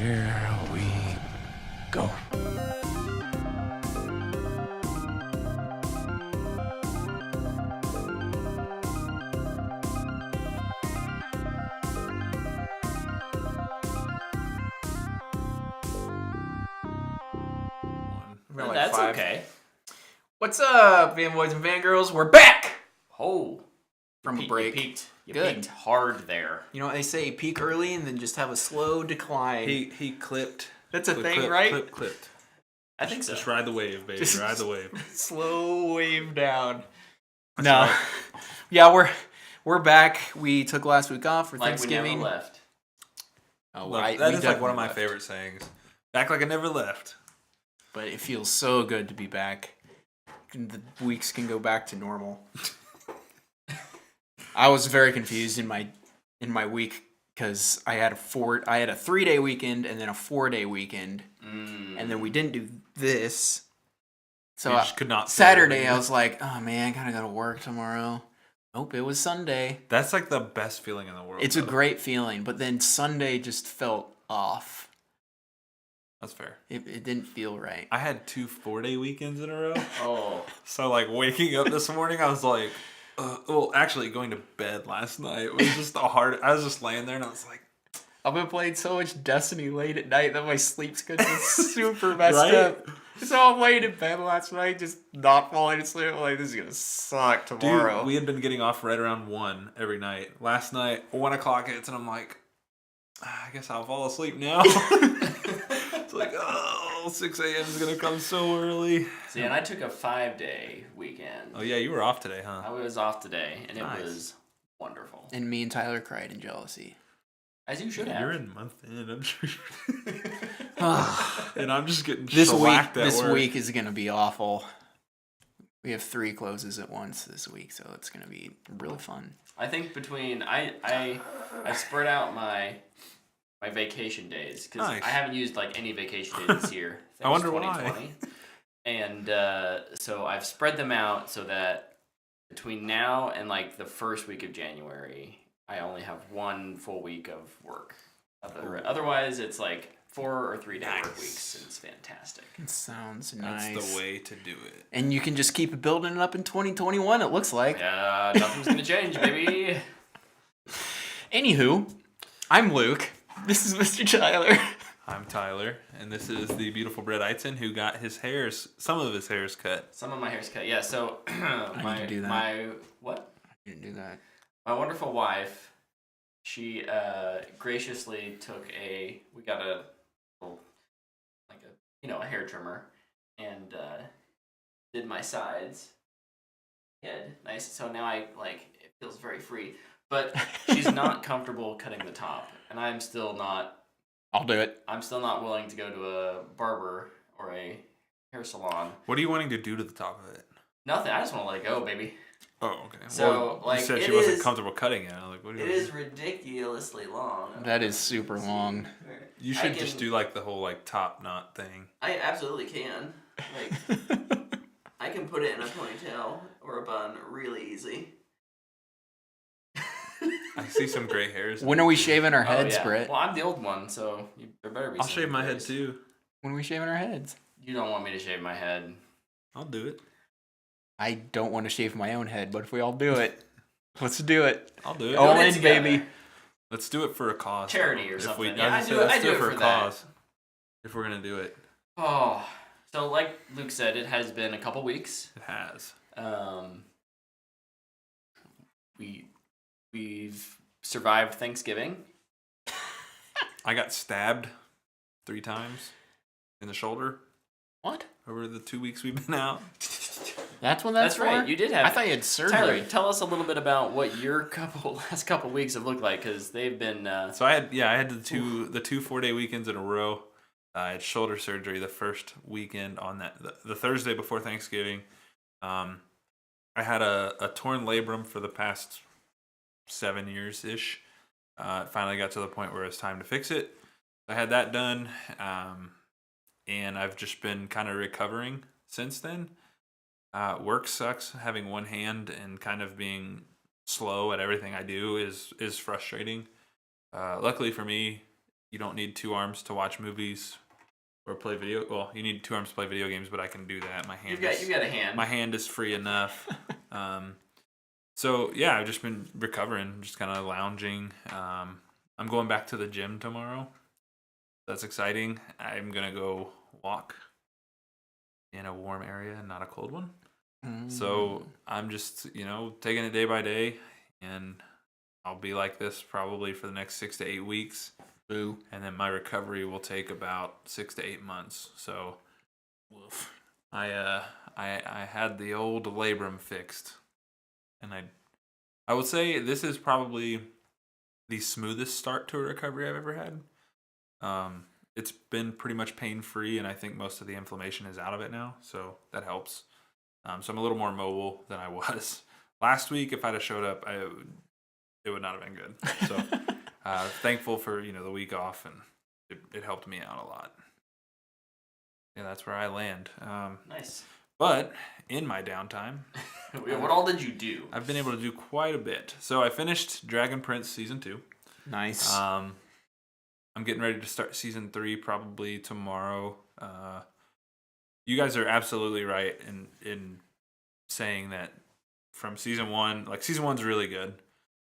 Here we go. That's five. Okay. What's up, fanboys and fangirls? We're back! Oh. From a break. You peaked hard there. You know what they say, peak early and then just have a slow decline. He clipped. That's a thing, right? Clipped. I think so. Just ride the wave, baby. Just ride the wave. Slow wave down. That's no. right. Yeah, we're back. We took last week off for Thanksgiving. We never left. Oh, That is like one of my favorite sayings. Back like I never left. But it feels so good to be back. The weeks can go back to normal. I was very confused in my week because I had a 3-day weekend and then a 4-day weekend, and then we didn't do this. So you just could not. Saturday, I was like, "Oh man, I gotta go to work tomorrow." Nope, it was Sunday. That's like the best feeling in the world. It's a great feeling, but then Sunday just felt off. That's fair. It didn't feel right. I had 2 4-day weekends in a row. Oh. So like waking up this morning, I was like, actually going to bed last night was just I was just laying there and I was like, I've been playing so much Destiny late at night that my sleep schedule is super messed Right? up. So I'm laying in bed last night, just not falling asleep. I'm like, this is gonna suck tomorrow. dude, we had been getting off right around 1 every night. Last night, 1 o'clock hits and I'm like, I guess I'll fall asleep now. It's like, 6 a.m. is gonna come so early. See, and I took a 5-day weekend. Oh yeah, you were off today, huh? I was off today, and Nice. it was wonderful. And me and Tyler cried in jealousy. As you should have. You're in month end, I'm sure. Ah. And I'm just getting This shellacked at This work. week is gonna be awful. We have 3 closes at once this week, so it's gonna be really fun. I think between I spread out my vacation days because Nice. I haven't used like any vacation days this year. I wonder why. why. And so I've spread them out so that between now and like the first week of January, I only have 1 full week of work. Otherwise, it's like 4 or 3 day work weeks. And it's fantastic. It sounds nice. That's the way to do it. And you can just keep building it up in 2021. It looks like. Nothing's gonna change, baby. Anywho, I'm Luke. This is Mr. Tyler. I'm Tyler, and this is the beautiful Brett Eitzen who got some of his hairs cut. Some of my hair's cut. Yeah. So I need to do that. my what? I didn't do that. My wonderful wife, she graciously we got a little, a hair trimmer, and did my sides. Head nice. So now it feels very free. But she's not comfortable cutting the top, and I'm still not. I'll do it. I'm still not willing to go to a barber or a hair salon. What are you wanting to do to the top of it? Nothing. I just want to let it go, baby. Oh, okay. So, you said she wasn't comfortable cutting it. I was like, what do you? It is ridiculously long. That is super long. You should just do like the whole top knot thing. I absolutely can. I can put it in a ponytail or a bun really easy. I see some gray hairs. When are we shaving our heads, Britt? Well, I'm the old one, so there better be. I'll shave my head too. When are we shaving our heads? You don't want me to shave my head. I'll do it. I don't want to shave my own head, but if we all do it, let's do it. I'll do it. All in, in, baby. Let's do it for a cause. Charity or something. Let's do it for a cause. If we're gonna do it. Oh, so like Luke said, it has been a couple weeks. It has. We've survived Thanksgiving. I got stabbed 3 times in the shoulder. What? Over the 2 weeks we've been out. That's when that's right. for? You did have. I thought you had surgery. Tyler, tell us a little bit about what your last couple weeks have looked like, because they've been. So I had the two 4-day weekends in a row. I had shoulder surgery the first weekend on the Thursday before Thanksgiving. I had a torn labrum for the past 7 years ish. It finally got to the point where it was time to fix it. I had that done, and I've just been kind of recovering since then. Work sucks. Having one hand and kind of being slow at everything I do is frustrating. Luckily for me, you don't need 2 arms to watch movies or play video. Well, you need 2 arms to play video games, but I can do that. My hand. You've got a hand. My hand is free enough. So yeah, I've just been recovering, just kind of lounging. I'm going back to the gym tomorrow. That's exciting. I'm gonna go walk in a warm area, not a cold one. So I'm just, taking it day by day, and I'll be like this probably for the next 6 to 8 weeks. Boo. And then my recovery will take about 6 to 8 months. So, woof. I had the old labrum fixed, and I would say this is probably the smoothest start to a recovery I've ever had. It's been pretty much pain-free, and I think most of the inflammation is out of it now, so that helps. So I'm a little more mobile than I was. Last week, if I'd have showed up, it would not have been good. So thankful for, the week off, and it helped me out a lot. Yeah, that's where I land. Nice. But in my downtime... what all did you do? I've been able to do quite a bit. So I finished Dragon Prince Season 2. Nice. I'm getting ready to start Season 3 probably tomorrow. You guys are absolutely right in saying that from Season 1, Season 1's really good.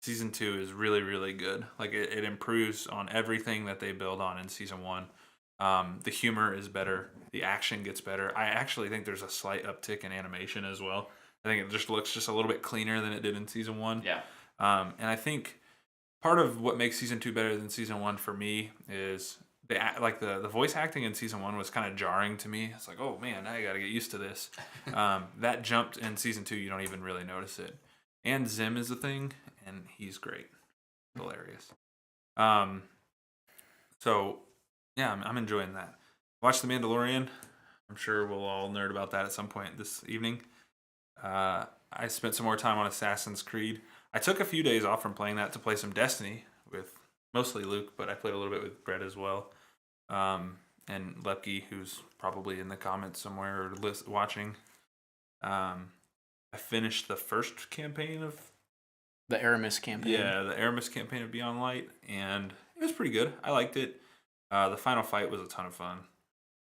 Season 2 is really, really good. It improves on everything that they build on in Season 1. The humor is better. The action gets better. I actually think there's a slight uptick in animation as well. I think it just looks just a little bit cleaner than it did in Season 1. Yeah. And I think part of what makes Season 2 better than Season 1 for me is the voice acting in Season 1 was kind of jarring to me. It's like, oh man, I got to get used to this. That jumped in Season 2, you don't even really notice it. And Zim is a thing, and he's great. Hilarious. So, yeah, I'm enjoying that. Watch The Mandalorian. I'm sure we'll all nerd about that at some point this evening. I spent some more time on Assassin's Creed. I took a few days off from playing that to play some Destiny with mostly Luke, but I played a little bit with Brett as well. And Lepke, who's probably in the comments somewhere or watching. I finished the first campaign of... The Aramis campaign. Yeah, the Aramis campaign of Beyond Light, and it was pretty good. I liked it. The final fight was a ton of fun.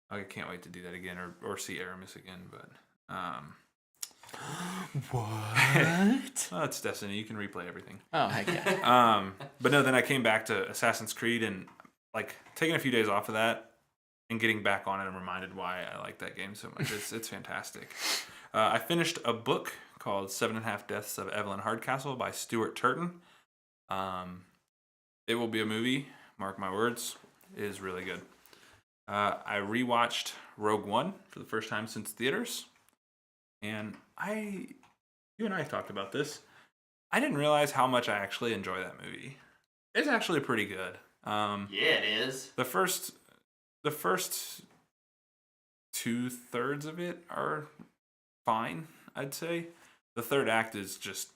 I can't wait to do that again or see Aramis again, but... What? Well, it's Destiny. You can replay everything. Oh, heck yeah. But no, then I came back to Assassin's Creed and taking a few days off of that and getting back on it, I'm reminded why I like that game so much. It's fantastic. I finished a book called 7.5 Deaths of Evelyn Hardcastle by Stuart Turton. It will be a movie, mark my words. It is really good. I rewatched Rogue One for the first time since theaters. And you and I talked about this. I didn't realize how much I actually enjoy that movie. It's actually pretty good. Yeah, it is. The first 2/3 of it are fine, I'd say. The third act is just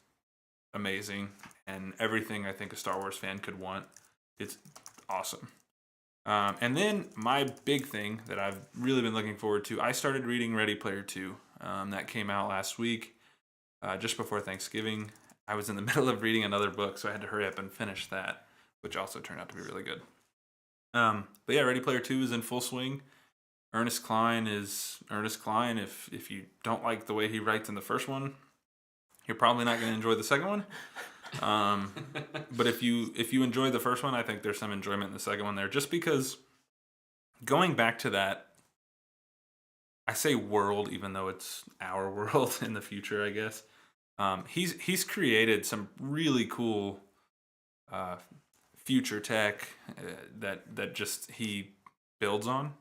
amazing, and everything I think a Star Wars fan could want. It's awesome. And then my big thing that I've really been looking forward to, I started reading Ready Player 2. That came out last week, just before Thanksgiving. I was in the middle of reading another book, so I had to hurry up and finish that, which also turned out to be really good. But yeah, Ready Player 2 is in full swing. Ernest Cline is Ernest Cline. If you don't like the way he writes in the first one, you're probably not going to enjoy the second one. But if you enjoyed the first one, I think there's some enjoyment in the second one there, just because going back to that, I say world, even though it's our world in the future, I guess. He's created some really cool future tech that just he builds on,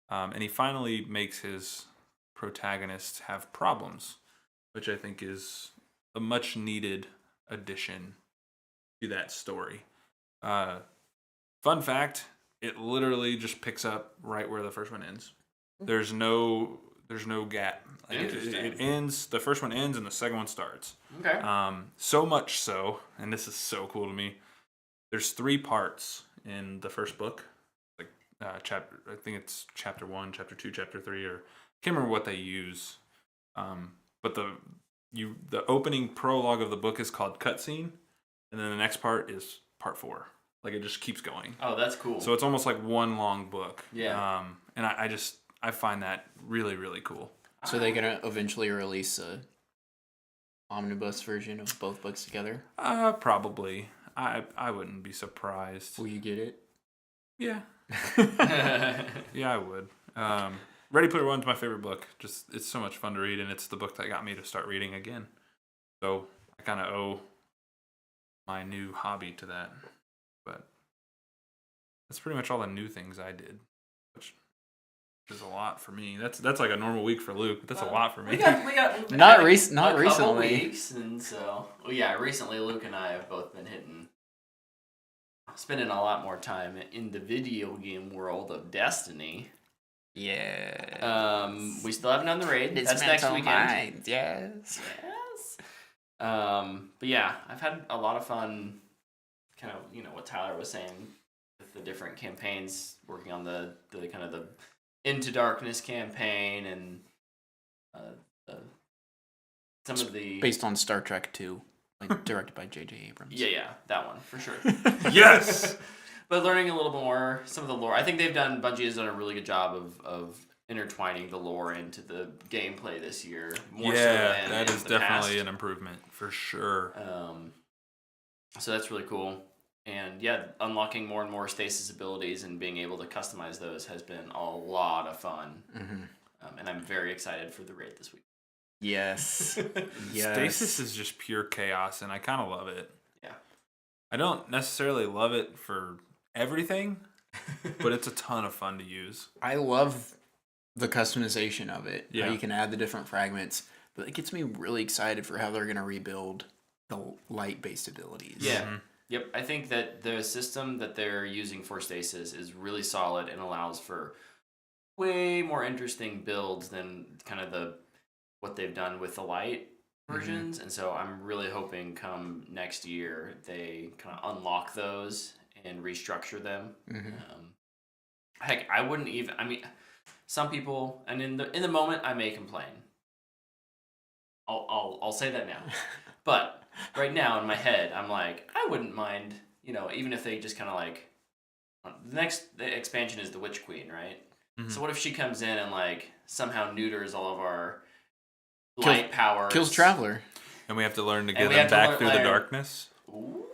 and he finally makes his protagonist have problems, which I think is a much needed addition to that story. Fun fact: it literally just picks up right where the first one ends. There's no gap. It ends. The first one ends and the second one starts. Okay. So much so, and this is so cool to me. There's 3 parts in the first book, chapter. I think it's chapter 1, chapter 2, chapter 3, or I can't remember what they use. But the opening prologue of the book is called Cutscene, and then the next part is part 4. Like it just keeps going. Oh, that's cool. So it's almost like one long book. Yeah. And I find that really, really cool. So they're gonna eventually release a omnibus version of both books together? Probably. I wouldn't be surprised. Will you get it? Yeah. Yeah, I would. Ready Player One's my favorite book. Just it's so much fun to read, and it's the book that got me to start reading again. So I kind of owe my new hobby to that. But that's pretty much all the new things I did, which is a lot for me. That's like a normal week for Luke. But that's a lot for me. We got Not a couple recently. weeks, and so recently Luke and I have both been spending a lot more time in the video game world of Destiny. Yeah. We still haven't done the raid. That's next weekend. Minds, yes. Yes. But yeah, I've had a lot of fun. Kind of, what Tyler was saying with the different campaigns, working on the kind of the Into Darkness campaign and some of the Based on Star Trek 2, like directed by J.J. Abrams. Yeah, that one for sure. Yes. But learning a little bit more, some of the lore. I think Bungie has done a really good job of intertwining the lore into the gameplay this year. More so than that in is the definitely past. an improvement for sure. So that's really cool. And yeah, unlocking more and more stasis abilities and being able to customize those has been a lot of fun. Mm-hmm. And I'm very excited for the raid this week. Yes. Yes. Stasis is just pure chaos, and I kind of love it. Yeah. I don't necessarily love it for everything, but it's a ton of fun to use. I love the customization of it. Yeah. How you can add the different fragments. But it gets me really excited for how they're going to rebuild the light-based abilities. Yeah. Mm-hmm. Yep. I think that the system that they're using for stasis is really solid and allows for way more interesting builds than kind of what they've done with the light versions. And so I'm really hoping come next year they kind of unlock those and restructure them. Heck, I wouldn't even. I mean, some people, and in the moment, I may complain. I'll say that now, but right now in my head, I'm like, I wouldn't mind, even if they just kind of like. The expansion is the Witch Queen, right? Mm-hmm. So what if she comes in and like somehow neuters all of our light powers, kills Traveler, and we have to learn to get them back through the darkness? Ooh.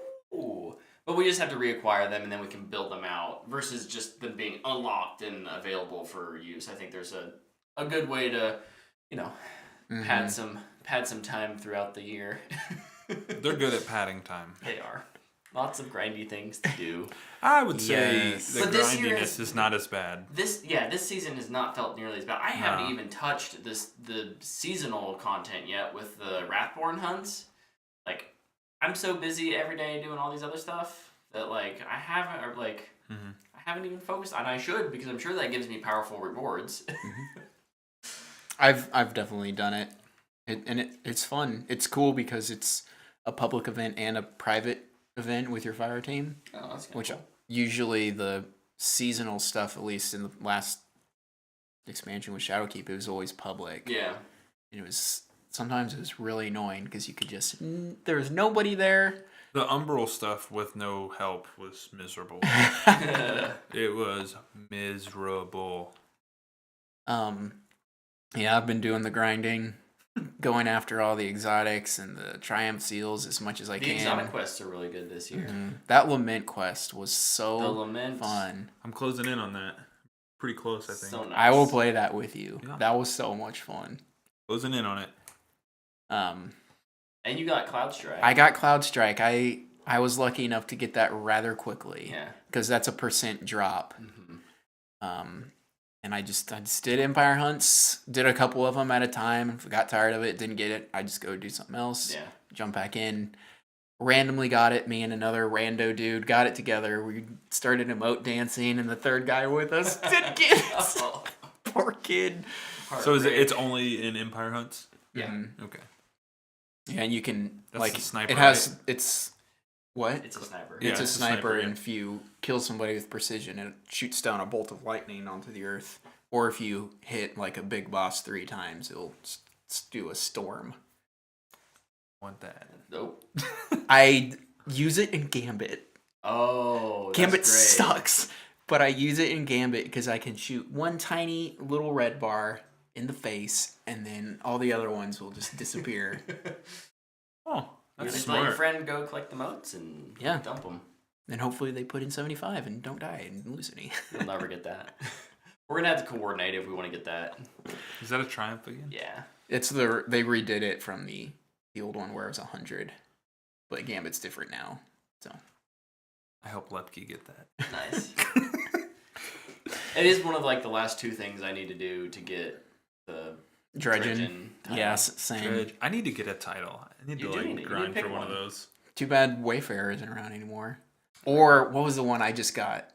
But we just have to reacquire them, and then we can build them out, versus just them being unlocked and available for use. I think there's a good way to, pad some time throughout the year. They're good at padding time. They are. Lots of grindy things to do. I would say the but this grindiness is not as bad. This season has not felt nearly as bad. I haven't even touched the seasonal content yet with the Wrathborn hunts. Like, I'm so busy every day doing all these other stuff that like I haven't even focused, and I should, because I'm sure that gives me powerful rewards. I've definitely done it, it's fun. It's cool because it's a public event and a private event with your fire team. Oh, that's which cool. Usually the seasonal stuff, at least in the last expansion with Shadowkeep, it was always public. Yeah, sometimes it was really annoying because you could there was nobody there. The Umbral stuff with no help was miserable. It was miserable. Yeah, I've been doing the grinding, going after all the exotics and the Triumph seals as much as I can. The exotic quests are really good this year. Mm-hmm. That Lament quest was so fun. I'm closing in on that. Pretty close, I think. So nice. I will play that with you. Yeah. That was so much fun. Closing in on it. And you got Cloud Strike. I got Cloud Strike. I was lucky enough to get that rather quickly. Yeah. Because that's a % drop. Mm-hmm. And I just did Empire hunts, did a couple of them at a time. If I got tired of it, didn't get it, I just go do something else. Yeah. Jump back in. Randomly got it. Me and another rando dude got it together. We started emote dancing, and the third guy with us didn't get it. Oh. Poor kid. So it's only in Empire hunts? Yeah. Mm-hmm. Okay. Yeah, and you can That's the sniper, it has right? it's what? It's a sniper. Yeah, It's a sniper, yeah. and if you kill somebody with precision, it shoots down a bolt of lightning onto the earth. Or if you hit like a big boss 3 times, it'll do a storm. Want that? Nope. I use it in Gambit. Oh, that's Gambit great. sucks, but I use it in Gambit because I can shoot one tiny little red bar in the face, and then all the other ones will just disappear. Oh, You that's just let your smart. friend go collect the motes and Yeah. dump them. And hopefully they put in 75 and don't die and lose any. You'll never get that. We're gonna have to coordinate if we want to get that. Is that a triumph again? Yeah. They redid it from the old one where it was 100, but Gambit's different now. So I hope Lepke get that. Nice. It is one of like the last two things I need to do to get the Dredgen. title. Yes, same. Dredge. I need to get a title. I need You to do like need to grind pick for one of one. those. Too bad Wayfarer isn't around anymore. Or what was the one I just got?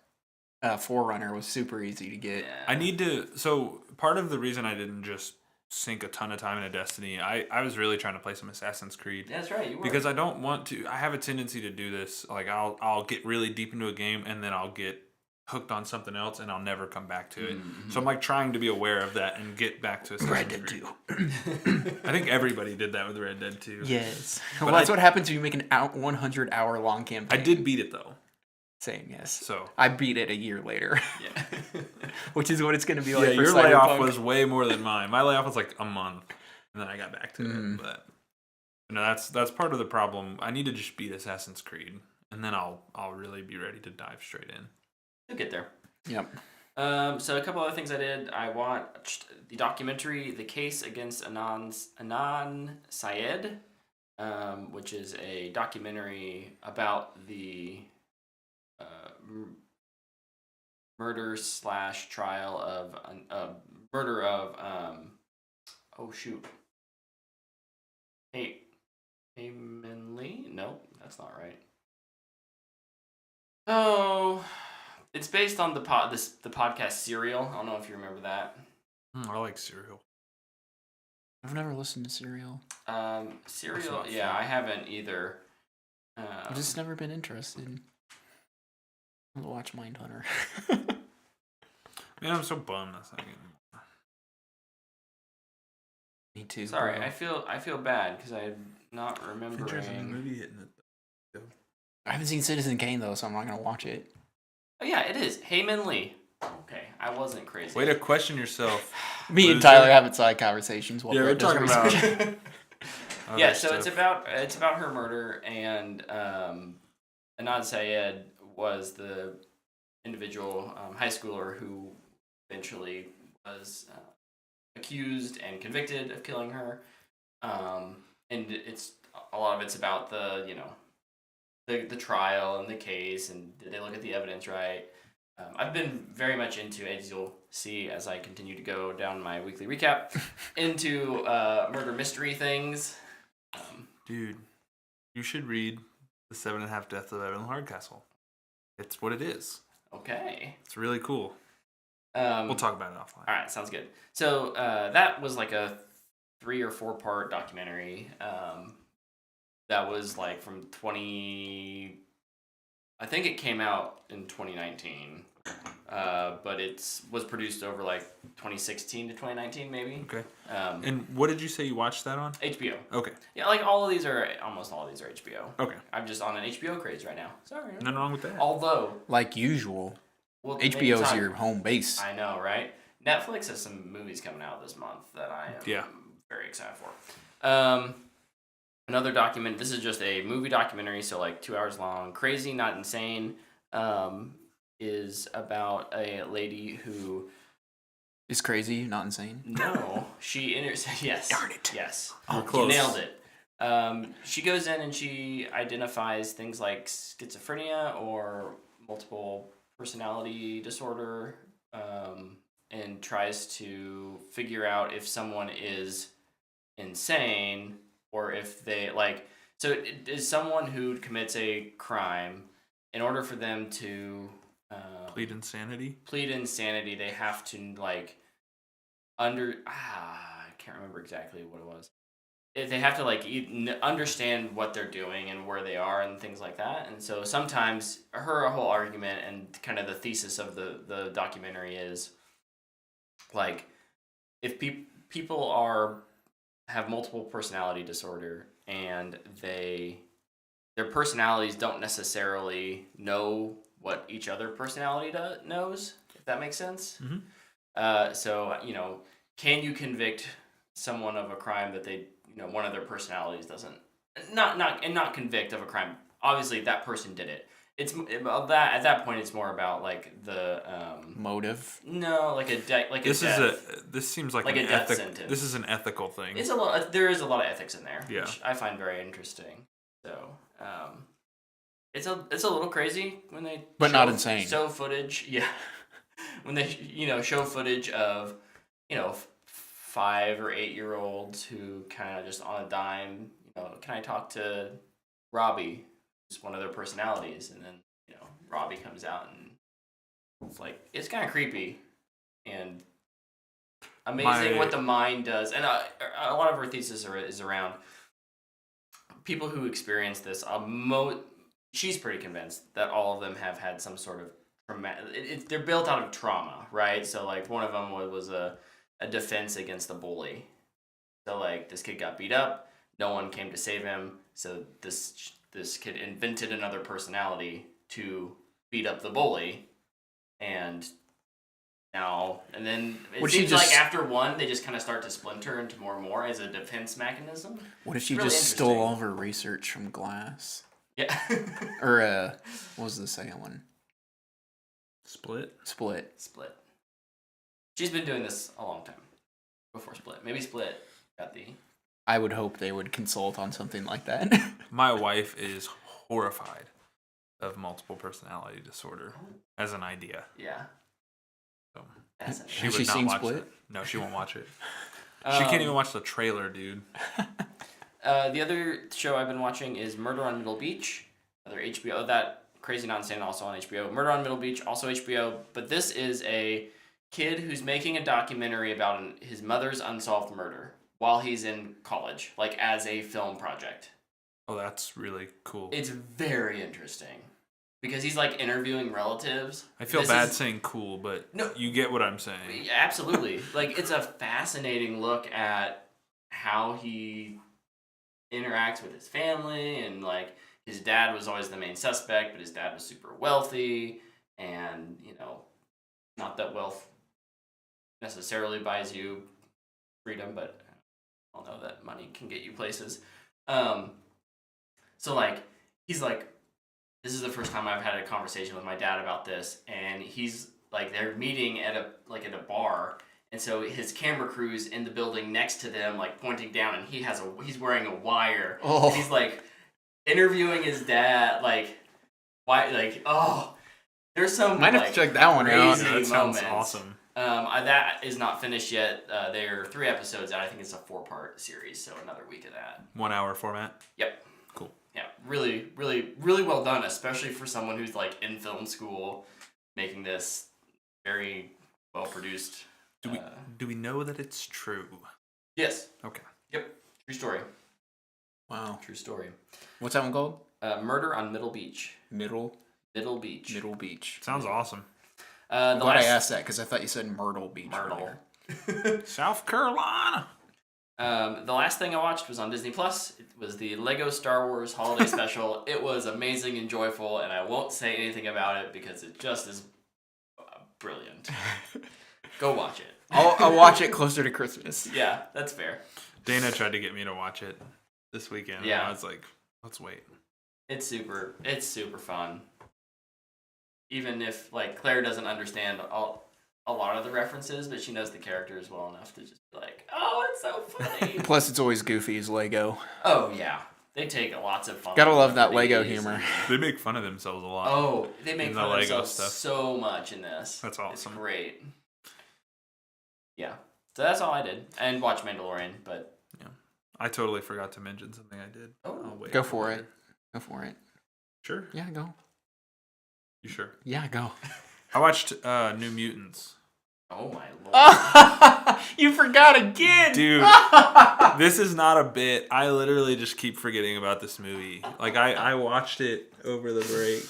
Forerunner was super easy to get. Yeah. I need to. So part of the reason I didn't just sink a ton of time into Destiny, I was really trying to play some Assassin's Creed. Yeah, that's right. You were. Because I don't want to. I have a tendency to do this. Like I'll get really deep into a game and then I'll get hooked on something else and I'll never come back to it. Mm-hmm. So I'm like trying to be aware of that and get back to Assassin's Red Dead Creed. 2. I think everybody did that with Red Dead 2. Yes. But Well, that's what happens when you make an 100-hour long campaign. I did beat it though. Same, yes. So I beat it a year later, Yeah. which is what it's going to be like yeah, for your layoff Cyberpunk. was way more than mine. My layoff was like a month, and then I got back to Mhm. it. But you know, that's part of the problem. I need to just beat Assassin's Creed, and then I'll really be ready to dive straight in. You'll get there. Yep. So a couple other things I did. I watched the documentary "The Case Against Anan Syed," which is a documentary about the murder / trial of murder of oh shoot, Heyman Lee? No, that's not right. Oh, it's based on the podcast Serial. I don't know if you remember that. I like cereal. I've never listened to Serial. Serial, not yeah, fun. I haven't either. I've just never been interested. I'll watch Mindhunter. Man, I'm so bummed that's not getting more. Me too. Sorry, bro. I feel bad because I'm not Fincher's in the remembering. movie hitting it. I haven't seen Citizen Kane though, so I'm not gonna watch it. Oh yeah, it is Heyman Lee. Okay, I wasn't crazy. Way to question yourself. Me and Loser. Tyler having side conversations while Yeah, Brett we're does talking about- research. Other Yeah, so stuff. it's about her murder, and Anand Syed was the individual high schooler who eventually was accused and convicted of killing her. And it's a lot of it's about the the trial and the case, and did they look at the evidence right? I've been very much into, as you'll see as I continue to go down my weekly recap, into murder mystery things. Dude, you should read The 7.5 Deaths of Evelyn Hardcastle. It's what it is. Okay. It's really cool. We'll We'll talk about it offline. All right, sounds good. So that was like a 3 or 4 part documentary. That was like from 20. I think it came out in 2019, but was produced over like 2016 to 2019 maybe. Okay. Um, And what did you say you watched that on? HBO. Okay. Yeah, like almost all of these are HBO. Okay. I'm just on an HBO craze right now. Sorry. Nothing wrong with that. Although, Like usual, well, maybe HBO's talk- your home base. I know, right? Netflix has some movies coming out this month that I am Yeah. very excited for. Another document. This is just a movie documentary, so like 2 hours long. Crazy, Not Insane. Is about a lady who Is crazy, not insane. yes. Darn it. Yes. We're You close. nailed it. She goes in and she identifies things like schizophrenia or multiple personality disorder, and tries to figure out if someone is insane or if they so it is someone who commits a crime. In order for them to Plead insanity. they have to I can't remember exactly what it was. They have to understand what they're doing and where they are and things like that. And so sometimes her whole argument and kind of the thesis of the documentary is like if people have multiple personality disorder and they their personalities don't necessarily know what each other personality knows, if that makes sense. So, can you convict someone of a crime that they, one of their personalities doesn't, not convict of a crime. Obviously, that person did it. At that point, it's more about like the motive. No, like a this seems like a death sentence. This is an ethical thing. It's a lot. There is a lot of ethics in there, yeah. which I find very interesting. So, it's a little crazy when they not insane. Show footage, yeah. When they show footage of 5 or 8 year olds who kind of just on a dime, can I talk to Robbie? It's one of their personalities, and then Robbie comes out and it's kind of creepy and amazing what the mind does. And a lot of our thesis is around people who experience this. She's pretty convinced that all of them have had some sort of they're built out of trauma, right? So one of them was a defense against the bully. So this kid got beat up, no one came to save him, so this kid invented another personality to beat up the bully, and then it seems like after one, they just kind of start to splinter into more and more as a defense mechanism. What if she just stole all of her research from Glass? Yeah. Or what was the second one? Split. She's been doing this a long time before Split. Maybe Split got the... I would hope they would consult on something like that. My wife is horrified of multiple personality disorder as an idea. Yeah. So Has she seen Split? That. No, she won't watch it. She can't even watch the trailer, dude. The other show I've been watching is Murder on Middle Beach. Another HBO. That Crazy Non-Insane also on HBO. Murder on Middle Beach, also HBO. But this is a kid who's making a documentary about his mother's unsolved murder while he's in college, as a film project. Oh, that's really cool. It's very interesting because he's interviewing relatives. I feel bad saying cool, but no, you get what I'm saying. Absolutely. It's a fascinating look at how he interacts with his family, and his dad was always the main suspect, but his dad was super wealthy, and not that wealth necessarily buys you freedom, but I all know that money can get you places. So he's this is the first time I've had a conversation with my dad about this, and he's they're meeting at a bar, and so his camera crew's in the building next to them, pointing down, and he's wearing a wire. Oh. And he's interviewing his dad, there's some might have to check that one out. Yeah, that sounds awesome. That is not finished yet. There are 3 episodes out. I think it's a 4-part series, so another week of that. 1 hour format? Yep. Cool. Yeah, really, really, really well done, especially for someone who's in film school, making this very well produced. Do we know that it's true? Yes. Okay. Yep. True story. Wow. True story. What's that one called? Murder on Middle Beach. Middle Beach. Sounds awesome. I'm glad I asked that because I thought you said Myrtle Beach. South Carolina. The last thing I watched was on Disney Plus. It was the Lego Star Wars Holiday Special. It was amazing and joyful, and I won't say anything about it because it just is brilliant. Go watch it. I'll watch it closer to Christmas. Yeah, that's fair. Dana tried to get me to watch it this weekend. Yeah. And I was like, let's wait. It's super fun. Even if Claire doesn't understand a lot of the references, but she knows the characters well enough to just be oh, it's so funny. Plus, it's always goofy as Lego. Oh yeah, they take lots of fun. Gotta love that Lego humor. They make fun of themselves a lot. Oh, they make fun of Lego themselves stuff. So much in this. That's awesome. It's great. Yeah, so that's all I did, and watch Mandalorian. But yeah, I totally forgot to mention something I did. Oh, wait. Go for it. Go for it. Sure. Yeah, go. You sure? Yeah, go. I watched New Mutants. Oh my lord! You forgot again, dude. This is not a bit. I literally just keep forgetting about this movie. I watched it over the break,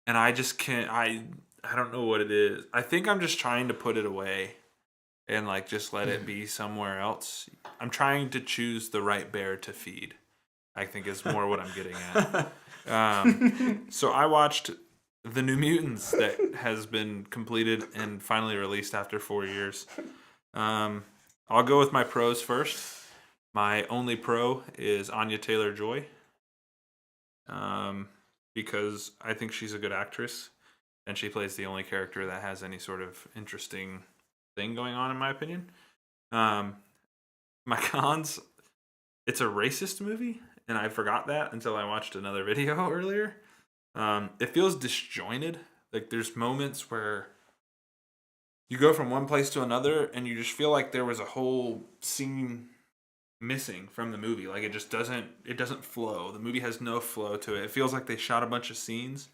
and I just can't. I don't know what it is. I think I'm just trying to put it away, and just let it be somewhere else. I'm trying to choose the right bear to feed. I think is more what I'm getting at. So I watched the New Mutants that has been completed and finally released after 4 years. I'll go with my pros first. My only pro is Anya Taylor-Joy, because I think she's a good actress, and she plays the only character that has any sort of interesting thing going on, in my opinion. My cons, it's a racist movie, and I forgot that until I watched another video earlier. It feels disjointed. Like, there's moments where you go from one place to another, and you just feel like there was a whole scene missing from the movie. Like, it doesn't flow. The movie has no flow to it. It feels like they shot a bunch of scenes,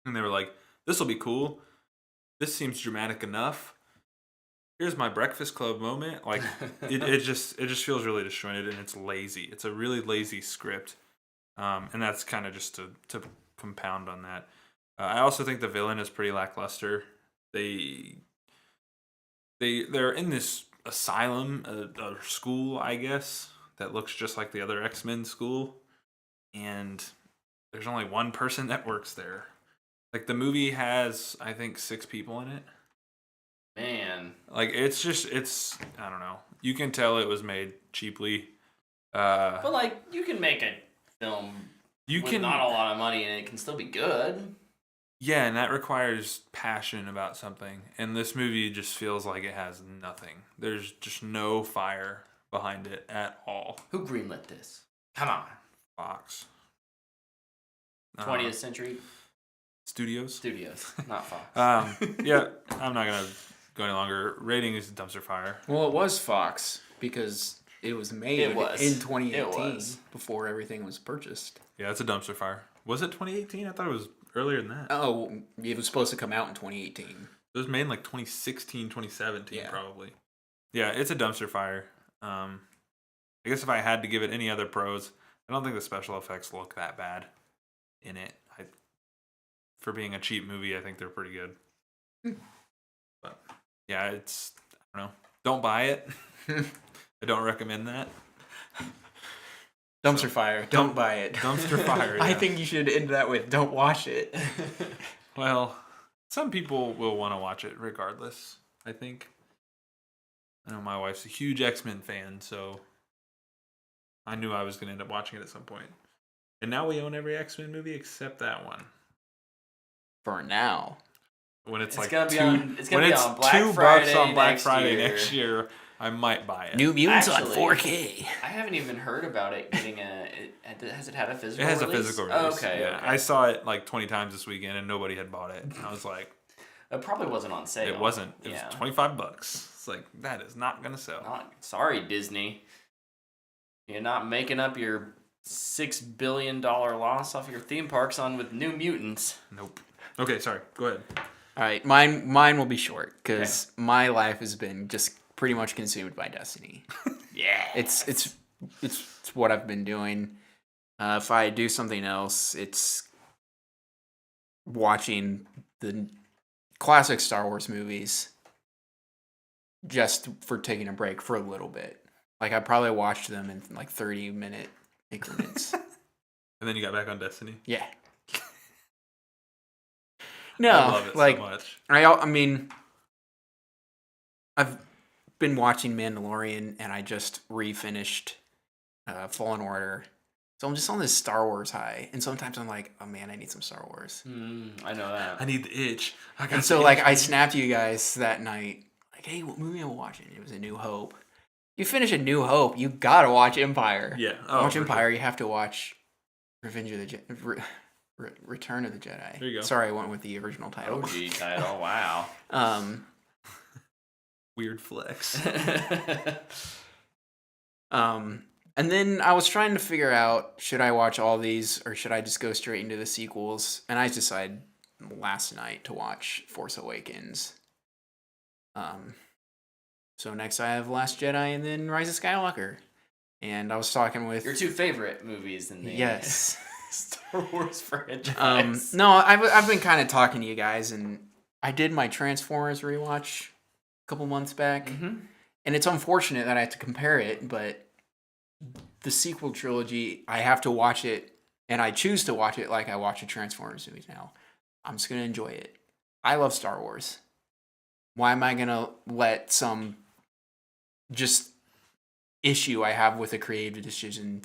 and they were like, this will be cool. This seems dramatic enough. Here's my Breakfast Club moment. Like, it just feels really disjointed, and it's lazy. It's a really lazy script, and that's kind of just to compound on that. I also think the villain is pretty lackluster. They're in this asylum, a school, I guess, that looks just like the other X-Men school, and there's only one person that works there. Like, the movie has, I think, 6 people in it. Man. Like, it's I don't know. You can tell it was made cheaply. But, like, you can make a film with not a lot of money and it can still be good. Yeah, and that requires passion about something. And this movie just feels like it has nothing. There's just no fire behind it at all. Who greenlit this? Come on. Fox. 20th Century Studios, not Fox. Yeah, I'm not going to go any longer. Rating is dumpster fire. Well, it was Fox because it was made in 2018 before everything was purchased. Yeah, it's a dumpster fire. Was it 2018? I thought it was earlier than that. Oh, it was supposed to come out in 2018. It was made in like 2016, 2017, probably. Yeah, it's a dumpster fire. I guess if I had to give it any other pros, I don't think the special effects look that bad in it. For being a cheap movie, I think they're pretty good. But yeah, I don't know. Don't buy it. I don't recommend that. Dumpster fire. Don't buy it. Dumpster fire. Yeah. I think you should end that with don't watch it. Well, some people will want to watch it regardless, I think. I know my wife's a huge X-Men fan, so I knew I was going to end up watching it at some point. And now we own every X-Men movie except that one. For now. When it's like $2 on Black Friday next year, I might buy it. New Mutants on 4K. I haven't even heard about it getting has it had a physical release? It has release? a physical release. Okay, yeah. okay. I saw it like 20 times this weekend and nobody had bought it. I was like, it probably wasn't on sale. It wasn't. It was $25. It's like, that is not going to sell. Sorry, Disney. You're not making up your $6 billion loss off your theme parks with New Mutants. Nope. Okay, sorry. Go ahead. All right, mine will be short because my life has been just pretty much consumed by Destiny. Yeah, it's what I've been doing. If I do something else, it's watching the classic Star Wars movies just for taking a break for a little bit. Like, I probably watched them in like 30-minute increments. And then you got back on Destiny? Yeah. No, I love it like, so much. I mean, I've been watching Mandalorian, and I just refinished Fallen Order. So I'm just on this Star Wars high, and sometimes I'm like, oh man, I need some Star Wars. I know that. I need the itch. And so, like, I snapped you guys that night, like, hey, what movie am I watching? It was A New Hope. You finish A New Hope, you gotta watch Empire. Yeah. Watch Empire, sure. You have to watch Revenge of the Return of the Jedi. There you go. Sorry, I went with the original title. OG title, wow. Weird flex. And then I was trying to figure out, should I watch all these or should I just go straight into the sequels? And I decided last night to watch Force Awakens. So next I have Last Jedi and then Rise of Skywalker. And I was talking with... Your 2 favorite movies in the Star Wars franchise. No, I've been kind of talking to you guys, and I did my Transformers rewatch a couple months back. Mm-hmm. And it's unfortunate that I have to compare it, but the sequel trilogy, I have to watch it, and I choose to watch it like I watch a Transformers movie now. I'm just gonna enjoy it. I love Star Wars. Why am I gonna let some just issue I have with a creative decision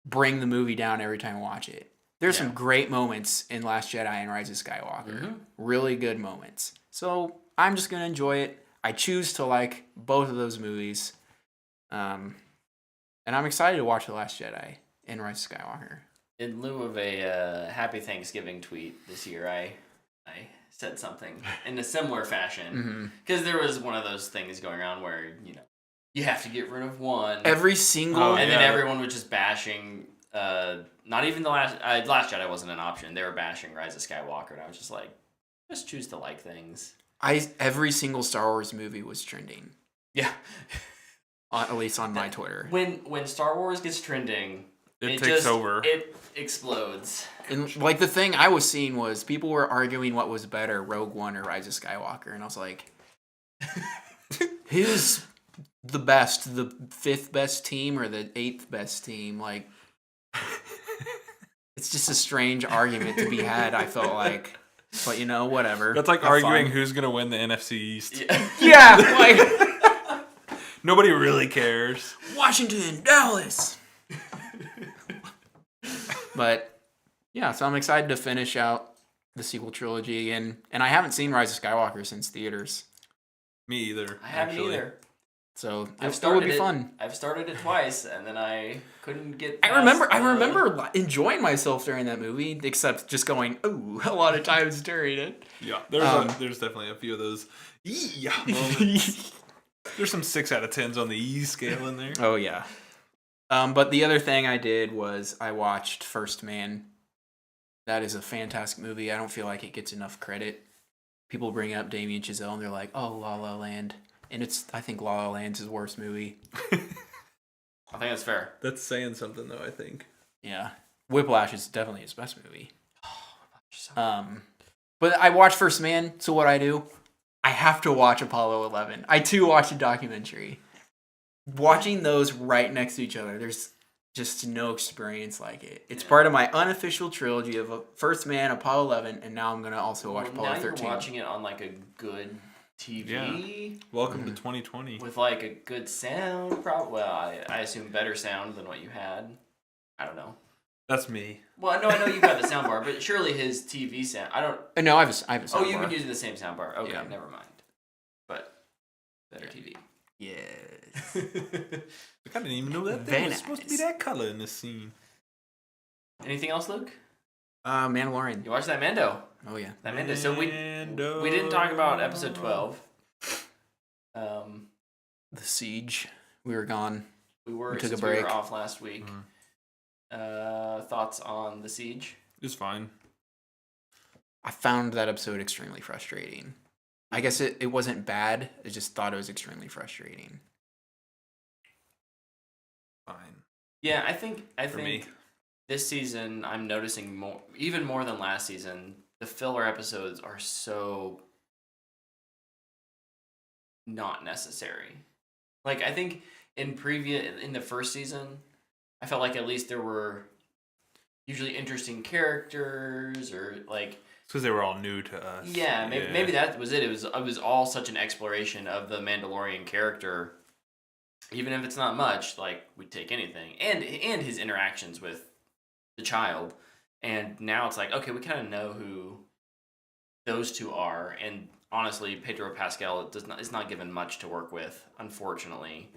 bring the movie down every time I watch it? There's some great moments in Last Jedi and Rise of Skywalker. Really good moments. So I'm just gonna enjoy it. I choose to like both of those movies. And I'm excited to watch The Last Jedi and Rise of Skywalker. In lieu of a Happy Thanksgiving tweet this year, I said something in a similar fashion. Because there was one of those things going around where, you have to get rid of one. Every single... and then everyone was just bashing... not even the Last Jedi wasn't an option. They were bashing Rise of Skywalker, and I was just like, just choose to like things. Every single Star Wars movie was trending. Yeah. At least on my Twitter. When Star Wars gets trending... It takes over. It explodes. And like the thing I was seeing was people were arguing what was better, Rogue One or Rise of Skywalker, and I was like, who's the best? The 5th best team or the 8th best team? Like, it's just a strange argument to be had. I felt like, but whatever. That's like arguing who's gonna win the NFC East. Yeah, like nobody really cares. Washington, Dallas. But yeah, so I'm excited to finish out the sequel trilogy again. And I haven't seen Rise of Skywalker since theaters. Me either. I haven't either. So it would be fun. I've started it twice, and then I couldn't get past I remember enjoying myself during that movie, except just going, ooh, a lot of times during it. Yeah, there's definitely a few of those moments. There's some 6 out of 10s on the E scale in there. Oh, yeah. But the other thing I did was I watched First Man. That is a fantastic movie. I don't feel like it gets enough credit. People bring up Damien Chazelle and they're like, oh, La La Land. And I think La La Land's his worst movie. I think that's fair. That's saying something, though, I think. Yeah. Whiplash is definitely his best movie. But I watched First Man, so what I do, I have to watch Apollo 11. I, too, watched a documentary. Watching those right next to each other, there's just no experience like it. It's part of my unofficial trilogy of First Man, Apollo 11, and now I'm going to also watch Apollo 13. You're watching it on like a good TV. Yeah. Welcome to 2020. With like a good sound, probably. Well, I assume better sound than what you had. I don't know. That's me. Well, no, I know you've got the sound bar, but surely his TV sound. I don't. No, I have a sound bar. Oh, you've been using the same sound bar. Okay, never mind. But better TV. Yes. I didn't even know that thing was supposed to be that color in this scene. Anything else, Luke? Mandalorian. You watched that Mando? Oh yeah, that Mando. So we didn't talk about episode 12. The Siege. We were gone. We took a break. We were off last week. Thoughts on the Siege? It was fine. I found that episode extremely frustrating. I guess it wasn't bad. I just thought it was extremely frustrating. Fine. Yeah, I think this season I'm noticing more, even more than last season. The filler episodes are so not necessary. Like I think in the first season, I felt like at least there were usually interesting characters or like. Because they were all new to us. Yeah, maybe that was it. It was all such an exploration of the Mandalorian character, even if it's not much. Like we'd take anything, and his interactions with the child. And now it's like, okay, we kind of know who those two are. And honestly, Pedro Pascal is not given much to work with, unfortunately.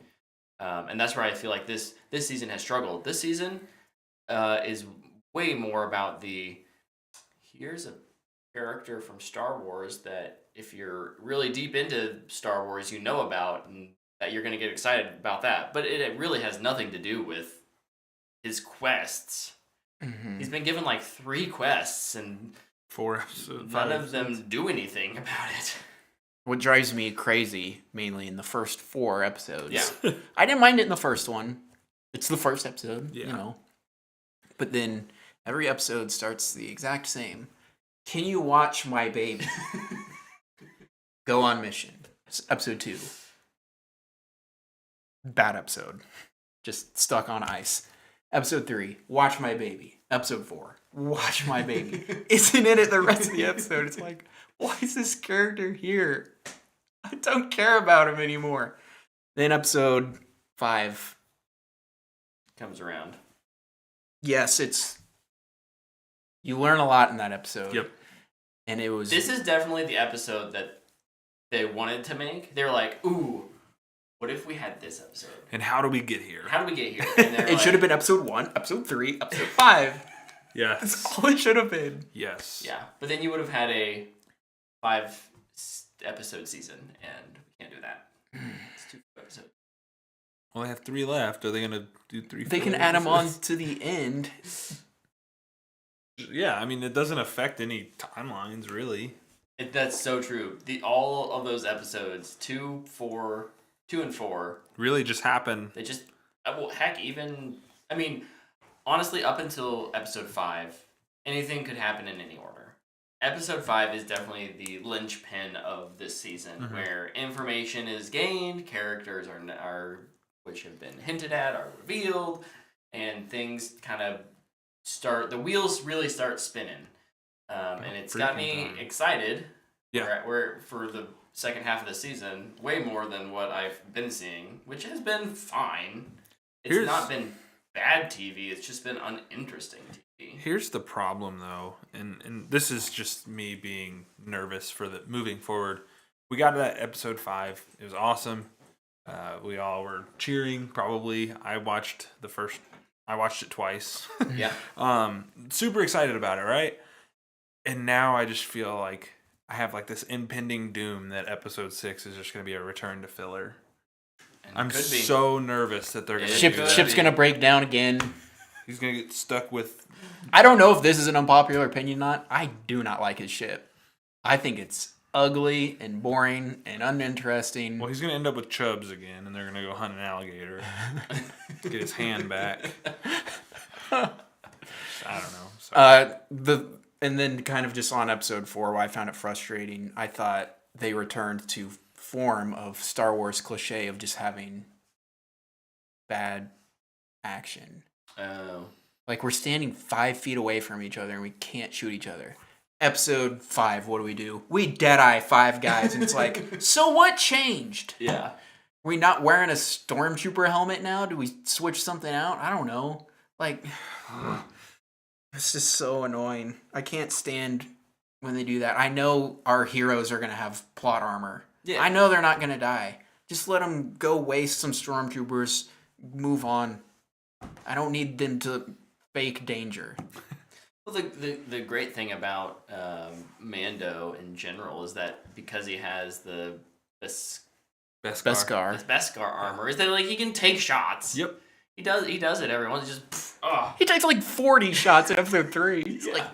And that's where I feel like this season has struggled. This season is way more about here's a character from Star Wars that if you're really deep into Star Wars, you know about, and that you're going to get excited about that. But it really has nothing to do with his quests. Mm-hmm. He's been given like 3 quests and 4 episodes. None of them do anything about it. What drives me crazy, mainly in the first 4 episodes. Yeah. I didn't mind it in the first one. It's the first episode, But then every episode starts the exact same. Can you watch my baby? Go on mission. It's episode 2. Bad episode. just stuck on ice. Episode 3, watch my baby. Episode 4, watch my baby. Isn't in it the rest of the episode. It's like, why is this character here? I don't care about him anymore. Then episode 5 comes around. Yes, you learn a lot in that episode. Yep. And it was... This is definitely the episode that they wanted to make. They were like, ooh, what if we had this episode? And how do we get here? How do we get here? And it should have been episode 1, episode 3, episode 5. Yeah. That's all it should have been. Yes. Yeah, but then you would have had a 5-episode season, and we can't do that. It's 2 episodes. Well, they have 3 left. Are they going to do 3? They can add them on to the end. Yeah, I mean, it doesn't affect any timelines, really. That's so true. All of those episodes, 2 and 4, Really just happen. they just... Well, heck, honestly, up until episode 5, anything could happen in any order. Episode 5 is definitely the linchpin of this season, where information is gained, characters are which have been hinted at are revealed, and things kind of the wheels really start spinning. And it's got me excited. Yeah. Where for the second half of the season, way more than what I've been seeing, which has been fine. It's not been bad TV. It's just been uninteresting TV. Here's the problem, though, and this is just me being nervous for the moving forward. We got to that episode 5. It was awesome. We all were cheering. Probably, I watched it twice. Yeah. Super excited about it, right? And now I just feel like I have like this impending doom that episode 6 is just going to be a return to filler. I'm so nervous that they're going to do that. Ship's going to break down again. He's going to get stuck with... I don't know if this is an unpopular opinion or not. I do not like his ship. I think it's ugly and boring and uninteresting. Well, he's going to end up with Chubbs again, and they're going to go hunt an alligator to get his hand back. I don't know. And then kind of just on episode 4, why I found it frustrating, I thought they returned to form of Star Wars cliche of just having bad action. Oh. Like, we're standing 5 feet away from each other and we can't shoot each other. Episode 5, what do? We dead-eye 5 guys, and it's like, so what changed? Yeah. Are we not wearing a stormtrooper helmet now? Do we switch something out? I don't know. Like, it's just so annoying. I can't stand when they do that. I know our heroes are going to have plot armor. Yeah. I know they're not going to die. Just let them go waste some stormtroopers, move on. I don't need them to fake danger. Well, the great thing about Mando in general is that because he has the Beskar armor, is that like he can take shots. Yep. He does it. Everyone's just He takes like 40 shots in episode 3. He's like,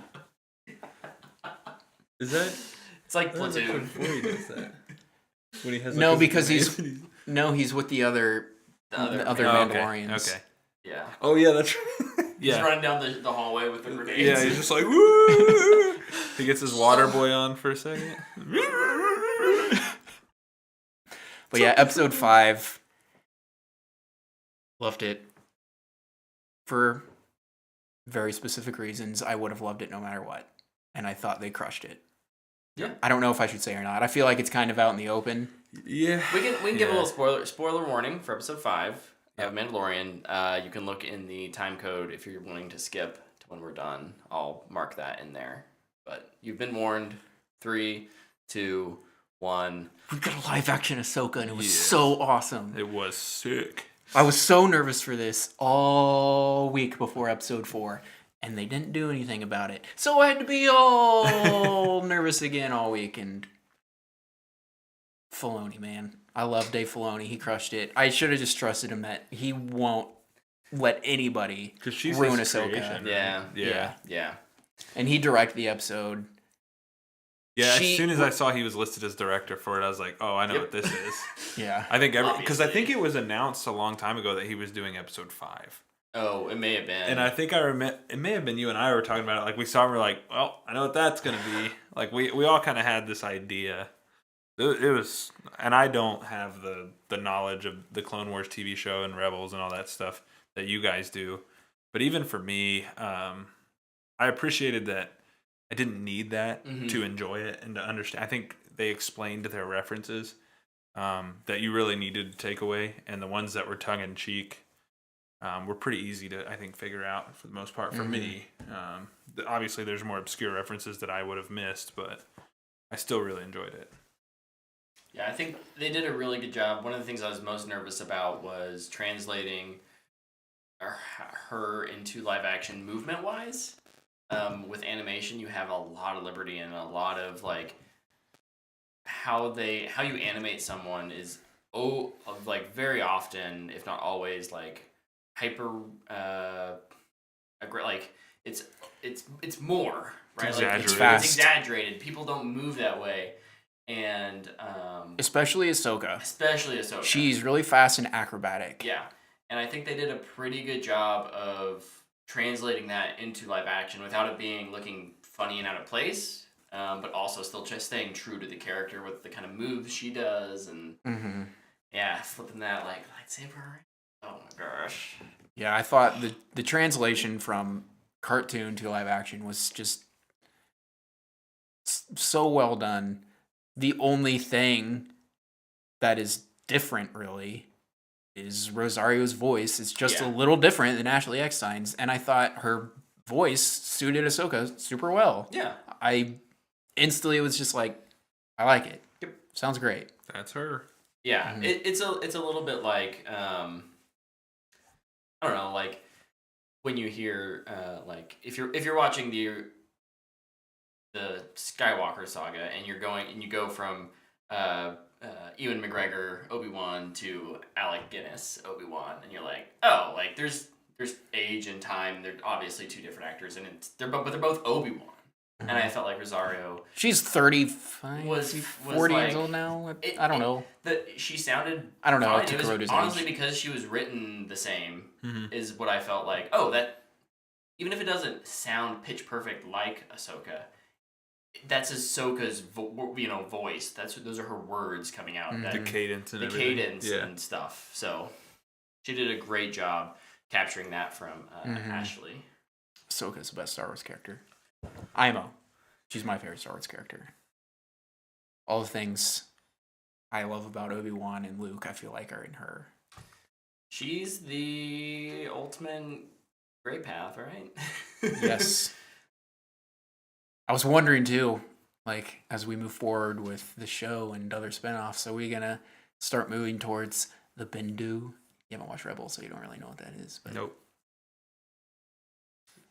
is that? It's like Platoon. Before he does that. When he has because he's with the other Mandalorians. Okay. Yeah. Oh yeah, that's right. He's running down the hallway with the grenades. Yeah, he's just like woo. He gets his water boy on for a second. But yeah, episode 5. Loved it. For very specific reasons, I would have loved it no matter what. And I thought they crushed it. Yeah. I don't know if I should say or not. I feel like it's kind of out in the open. Yeah. We can give a little spoiler warning for episode 5 of Mandalorian. You can look in the time code if you're willing to skip to when we're done. I'll mark that in there. But you've been warned. 3, 2, 1. We got a live action Ahsoka and it was so awesome. It was sick. I was so nervous for this all week before episode 4. And they didn't do anything about it. So I had to be all nervous again all week. And Filoni, man. I love Dave Filoni. He crushed it. I should have just trusted him that he won't let anybody ruin Ahsoka. Creation, right? Yeah. And he directed the episode. Yeah, as soon as I saw he was listed as director for it, I was like, oh, I know what this is. Yeah. I think because I think it was announced a long time ago that he was doing episode 5. Oh, it may have been. And I think it may have been you and I were talking about it. Like we saw, and we're like, well, I know what that's gonna be. Like we all kind of had this idea. It was, and I don't have the knowledge of the Clone Wars TV show and Rebels and all that stuff that you guys do. But even for me, I appreciated that I didn't need that to enjoy it and to understand. I think they explained their references that you really needed to take away, and the ones that were tongue in cheek were pretty easy to, I think, figure out for the most part for me. Obviously, there's more obscure references that I would have missed, but I still really enjoyed it. Yeah, I think they did a really good job. One of the things I was most nervous about was translating her into live action movement wise. With animation, you have a lot of liberty and a lot of like how you animate someone is very often, if not always, like hyper like it's more right. Exaggerated. It's fast. It's exaggerated. People don't move that way. And especially Ahsoka. She's really fast and acrobatic. Yeah, and I think they did a pretty good job of translating that into live action without it looking funny and out of place, but also still just staying true to the character with the kind of moves she does and flipping that like lightsaber. Oh my gosh. Yeah, I thought the translation from cartoon to live action was just so well done. The only thing that is different, really, is Rosario's voice. It's just a little different than Ashley Eckstein's, and I thought her voice suited Ahsoka super well. Yeah. I instantly was just like, I like it. Yep. Sounds great. That's her. Yeah, it's a little bit like I don't know, like when you hear like if you're watching the Skywalker saga and you go from Ewan McGregor Obi-Wan to Alec Guinness Obi-Wan, and you're like, oh, like there's age and time. They're obviously two different actors, and they're both Obi-Wan. And I felt like Rosario. She's 35, was 40 like, years old now. I don't know. She sounded. I don't know. Fine. It was honestly age. because she was written the same. Is what I felt like. Oh, that even if it doesn't sound pitch perfect like Ahsoka, that's Ahsoka's voice. Those are her words coming out. The cadence and and stuff. So she did a great job capturing that from Ashley. Ahsoka's the best Star Wars character. IMO. She's my favorite Star Wars character. All the things I love about Obi-Wan and Luke, I feel like, are in her. She's the ultimate gray path, right? Yes. I was wondering too, like, as we move forward with the show and other spinoffs, are we gonna start moving towards the Bendu? You haven't watched Rebels, so you don't really know what that is. But Nope.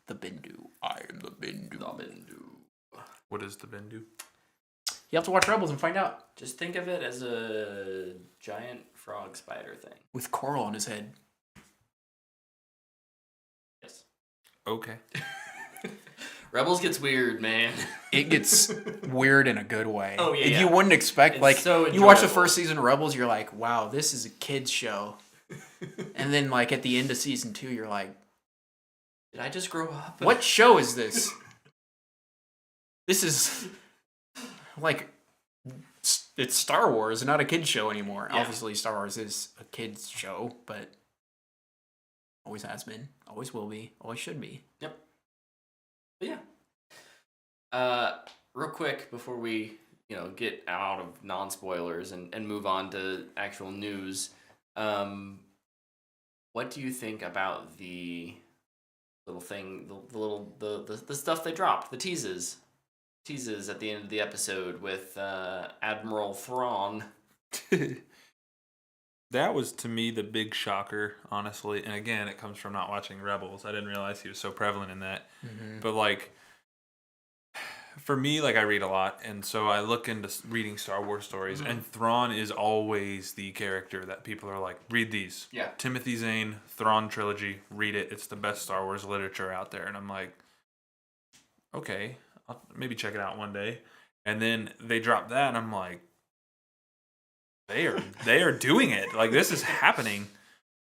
The Bendu. I am the Bendu. The Bendu. What is the Bendu? You have to watch Rebels and find out. Just think of it as a giant frog spider thing. With coral on his head. Yes. Okay. Rebels gets weird, man. It gets weird in a good way. Oh, yeah. You wouldn't expect, It's like, so you watch the enjoyable. first season of Rebels, you're like, wow, this is a kid's show. And then, like, at the end of season 2, you're like, Did I just grow up? what show is this? This is, like, it's Star Wars, not a kid's show anymore. Yeah. Obviously, Star Wars is a kid's show, but always has been, always will be, always should be. Yep. But yeah. Real quick before we, get out of non-spoilers and move on to actual news, what do you think about the little thing, the stuff they dropped, the teases at the end of the episode with Admiral Thrawn? That was, to me, the big shocker, honestly. And again, it comes from not watching Rebels. I didn't realize he was so prevalent in that. But, like, for me, like, I read a lot. And so I look into reading Star Wars stories. And Thrawn is always the character that people are like, read these. Yeah. Timothy Zahn, Thrawn trilogy, read it. It's the best Star Wars literature out there. And I'm like, okay, I'll maybe check it out one day. And then they drop that, and I'm like, they are doing it. Like, this is happening.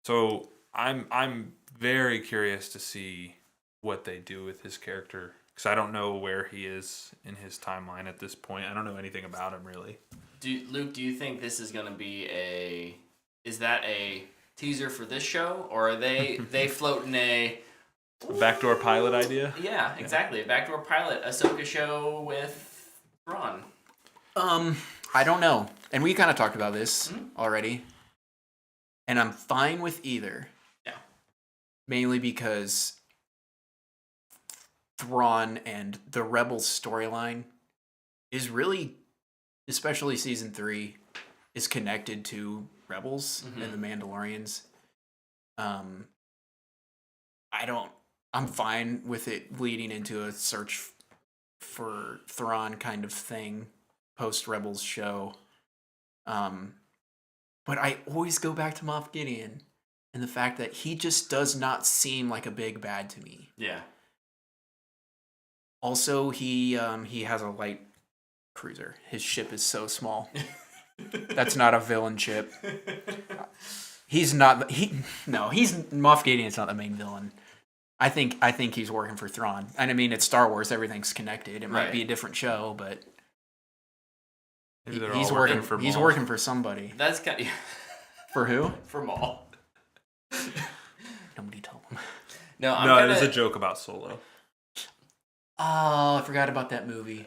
So I'm very curious to see what they do with his character, because I don't know where he is in his timeline at this point. I don't know anything about him, really. Luke, do you think this is going to be is that a teaser for this show, or are they floating a backdoor pilot idea? Yeah, exactly. A backdoor pilot, Ahsoka show with Thrawn. I don't know. And we kind of talked about this already. And I'm fine with either. Yeah. Mainly because Thrawn and the Rebels storyline is really, especially season 3, is connected to Rebels and the Mandalorians. I'm fine with it leading into a search for Thrawn kind of thing post Rebels show. But I always go back to Moff Gideon and the fact that he just does not seem like a big bad to me. Yeah. Also, he has a light cruiser. His ship is so small. That's not a villain ship. He's not. Moff Gideon's not the main villain. I think he's working for Thrawn. And I mean, it's Star Wars. Everything's connected. It might be a different show, but he's working for. He's working for somebody. That's kind of, for who? For Maul. Nobody told him. No, it is a joke about Solo. Oh, I forgot about that movie.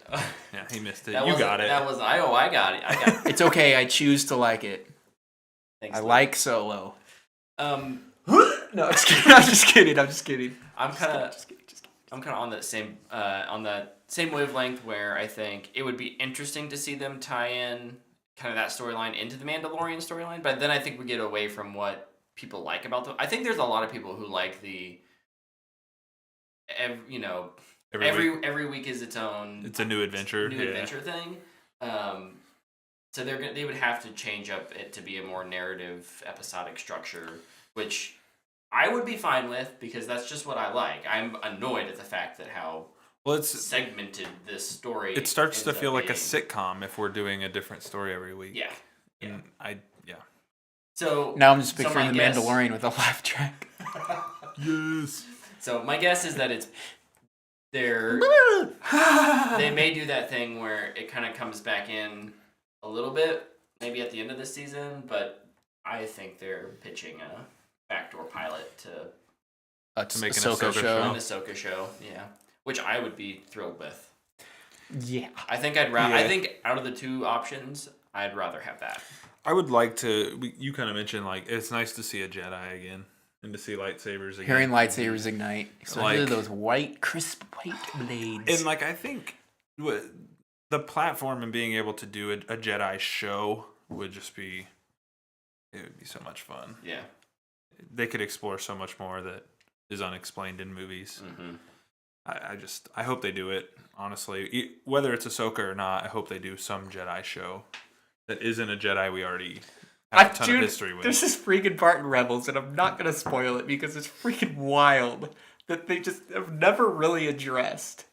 Yeah, he missed it. You got it. I got it. It's okay. I choose to like it. Thanks, I like Solo. No, I'm just kidding. I'm kind of on that same wavelength where I think it would be interesting to see them tie in kind of that storyline into the Mandalorian storyline, but then I think we get away from what people like about them. I think there's a lot of people who like the every week is its own. It's a new adventure. Adventure thing. So they would have to change up it to be a more narrative, episodic structure, which I would be fine with because that's just what I like. I'm annoyed at the fact that how it's segmented this story. It starts to feel like a sitcom if we're doing a different story every week. Yeah. And So now I'm just picturing the Mandalorian with a laugh track. Yes. So my guess is that they may do that thing where it kind of comes back in a little bit, maybe at the end of the season, but I think they're pitching a backdoor pilot to make an Ahsoka show. An Ahsoka show, yeah. Which I would be thrilled with. Yeah. I think I think out of the two options, I'd rather have that. I would like to. You kind of mentioned like it's nice to see a Jedi again and to see lightsabers again. Hearing lightsabers ignite, especially those crisp white blades. And like I think the platform and being able to do a Jedi show would just be. It would be so much fun. Yeah. They could explore so much more that is unexplained in movies. Mm-hmm. I hope they do it, honestly. Whether it's Ahsoka or not, I hope they do some Jedi show that isn't a Jedi we already have a ton of history with. There's this freaking part in Rebels, and I'm not going to spoil it because it's freaking wild that they just have never really addressed.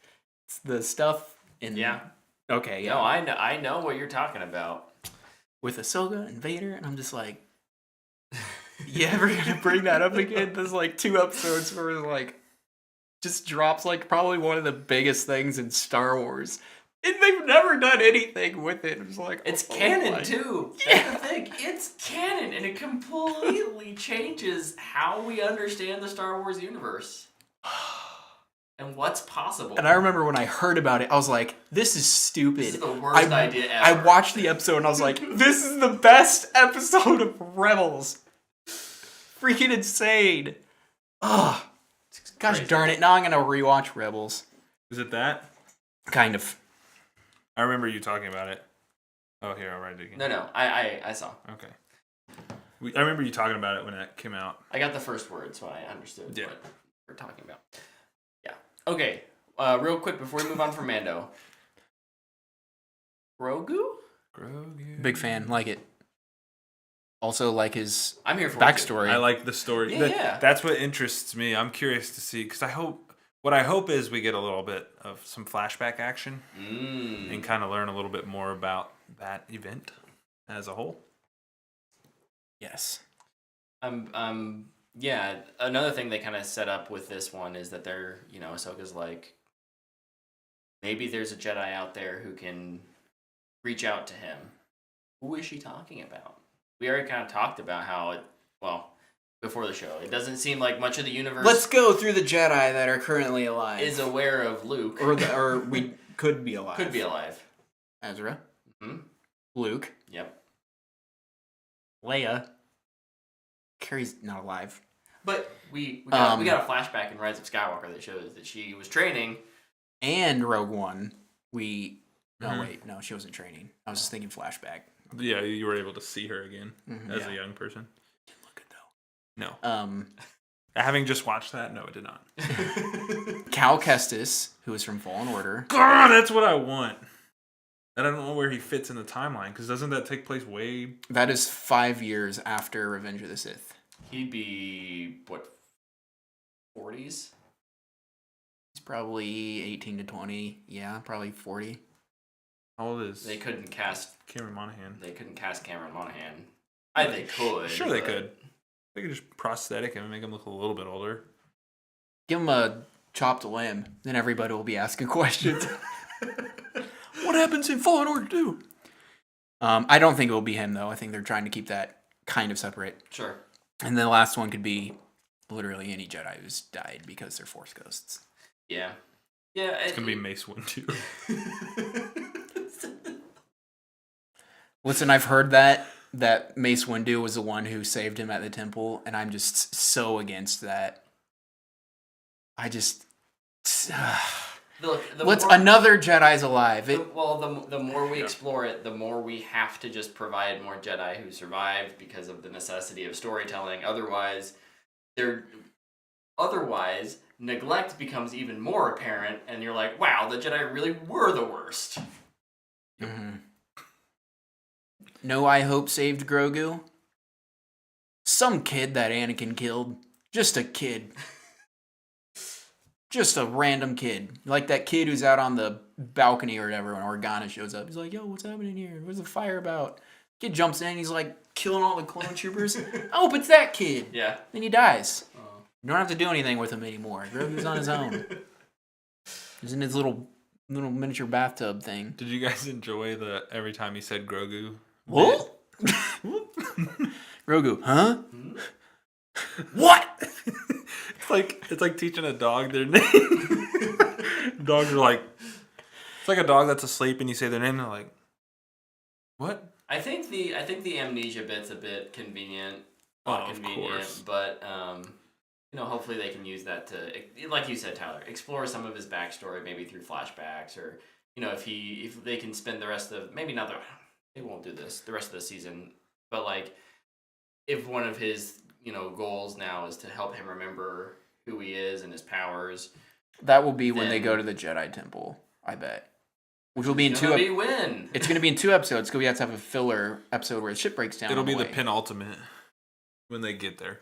It's the stuff in... Yeah. Okay, yeah. No, I know what you're talking about. With Ahsoka and Vader, and I'm just like... You ever gonna bring that up again? There's like 2 episodes where it like just drops like probably one of the biggest things in Star Wars, and they've never done anything with it. It's like it's canon too. That's the thing. It's canon, and it completely changes how we understand the Star Wars universe and what's possible. And I remember when I heard about it, I was like, "This is stupid. This is the worst idea ever." I watched the episode and I was like, "This is the best episode of Rebels." Freaking insane. Ugh. Gosh darn it. Now I'm going to rewatch Rebels. Is it that? Kind of. I remember you talking about it. Oh, here, I'll write it again. No, I saw. Okay. I remember you talking about it when it came out. I got the first word, so I understood what we're talking about. Yeah. Okay. Real quick before we move on from Mando. Grogu? Big fan. Like it. Also, like his I'm here for backstory. I like the story. Yeah. That's what interests me. I'm curious to see because I hope is we get a little bit of some flashback action and kind of learn a little bit more about that event as a whole. Yes. Yeah. Another thing they kind of set up with this one is that they're, Ahsoka's like, maybe there's a Jedi out there who can reach out to him Who is she talking about? We already kind of talked about how before the show, it doesn't seem like much of the universe. Let's go through the Jedi that are currently alive. Is aware of Luke, or we could be alive. Could be alive. Ezra. Mm-hmm. Luke. Yep. Leia. Carrie's not alive. But we got a flashback in Rise of Skywalker that shows that she was training. And Rogue One, wait, no, she wasn't training. I was just thinking flashback. Yeah, you were able to see her again as a young person. Didn't look good though. No. Having just watched that, no, it did not. Cal Kestis, who is from Fallen Order. God, that's what I want. And I don't know where he fits in the timeline, because doesn't that take place way... That is 5 years after Revenge of the Sith. He'd be, 40s? He's probably 18 to 20. Yeah, probably 40. How old is... They couldn't cast... Cameron Monaghan. They couldn't cast Cameron Monaghan. They could. Sure they could. They could just prosthetic him and make him look a little bit older. Give him a chopped limb, then everybody will be asking questions. What happens in Fallen Order 2? I don't think it will be him, though. I think they're trying to keep that kind of separate. Sure. And then the last one could be literally any Jedi who's died because they're Force ghosts. Yeah. Yeah. It's going to be Mace Windu. Listen, I've heard that Mace Windu was the one who saved him at the temple, and I'm just so against that. I just... Look, another Jedi's alive? The more we explore it, the more we have to just provide more Jedi who survived because of the necessity of storytelling. Otherwise, neglect becomes even more apparent, and you're like, wow, the Jedi really were the worst. Mm-hmm. No I Hope saved Grogu? Some kid that Anakin killed. Just a kid. Just a random kid. Like that kid who's out on the balcony or whatever when Organa shows up. He's like, yo, what's happening here? What's the fire about? Kid jumps in, he's like killing all the clone troopers. Oh, but it's that kid. Yeah. Then he dies. You don't have to do anything with him anymore. Grogu's on his own. He's in his little miniature bathtub thing. Did you guys enjoy the every time he said Grogu? What? Grogu, huh? What? It's like teaching a dog their name. Dogs are like, it's like a dog that's asleep and you say their name and they're like, what? I think the amnesia bit's a bit convenient. Of course. But hopefully they can use that to, like you said, Tyler, explore some of his backstory, maybe through flashbacks, or if they can spend the rest of they won't do this the rest of the season, but like if one of his goals now is to help him remember who he is and his powers. That will be when they go to the Jedi Temple, I bet. Which will be in two episodes. It's going to be in 2 episodes, because we have to have a filler episode where the ship breaks down. It'll be the penultimate when they get there.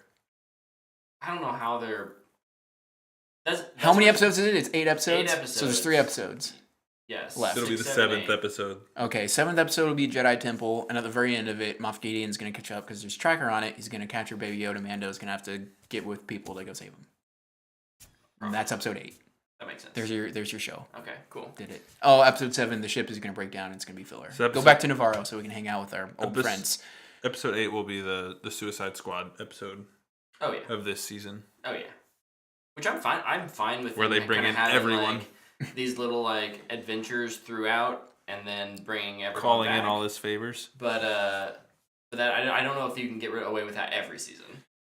I don't know how they're... How many episodes is it? It's 8 episodes? 8 episodes. So there's 3 episodes. Yes. Left. It'll be the 7th episode. Okay, 7th episode will be Jedi Temple, and at the very end of it, Moff Gideon's going to catch up because there's a tracker on it. He's going to catch her Baby Yoda. Mando's going to have to get with people to go save him. And that's episode 8. That makes sense. There's your show. Okay, cool. Did it. Oh, episode 7, the ship is going to break down and it's going to be filler. So go back to Navarro so we can hang out with our old friends. Episode 8 will be the Suicide Squad episode. Oh, yeah. Of this season. Oh, yeah. Which I'm fine. I'm fine with. Where they bring in everyone. These little adventures throughout, and then bringing everyone calling back. in all his favors. But that I don't know if you can get away with that every season.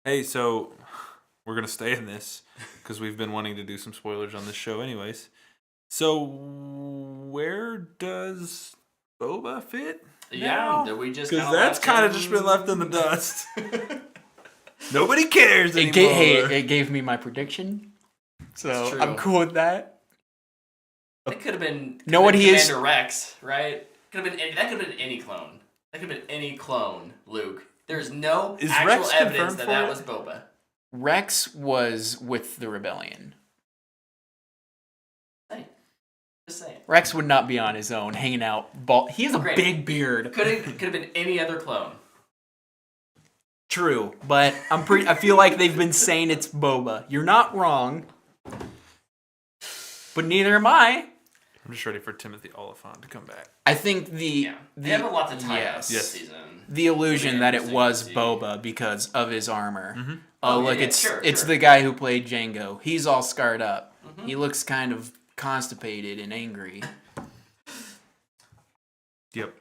Hey, so we're gonna stay in this because we've been wanting to do some spoilers on this show, anyways. So where does Boba fit? Yeah, did we just? Because that's kind of just been left in the dust. Nobody cares anymore. It gave me my prediction. So I'm cool with that. It could have been Commander Rex, right? That could have been any clone. That could have been any clone, Luke. There's no actual evidence that was Boba. Rex was with the rebellion. Just saying. Rex would not be on his own, hanging out. He has a big beard. Could have been any other clone. True, but I feel like they've been saying it's Boba. You're not wrong, but neither am I. I'm just ready for Timothy Oliphant to come back. I think They have a lot to tie up this Yes. season. the illusion that it Interesting was to see. Boba because of his armor. Mm-hmm. Oh, yeah, look, yeah, it's sure. the guy who played Django. He's all scarred up. Mhm. He looks kind of constipated and angry. Yep.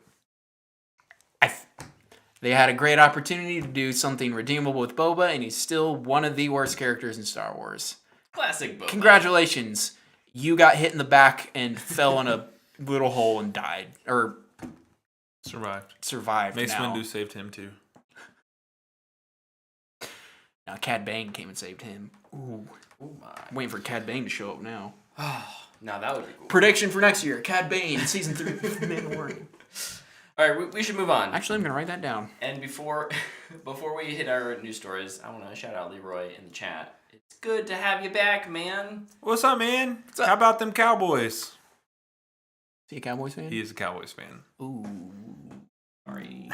They had a great opportunity to do something redeemable with Boba, and he's still one of the worst characters in Star Wars. Classic Boba. Congratulations. You got hit in the back and fell in a little hole and died. Or survived Mace now. Windu saved him too. Now Cad Bane came and saved him. Ooh. Oh my. I'm waiting for Cad Bane to show up now. Now that would be cool. Prediction for next year. Cad Bane, season 3 of Mandalorian. All right, we should move on. Actually, I'm going to write that down. And before we hit our news stories, I want to shout out Leroy in the chat. It's good to have you back, man. What's up, man? up? How about them Cowboys? Is he a Cowboys fan? He is a Cowboys fan. Ooh. Sorry.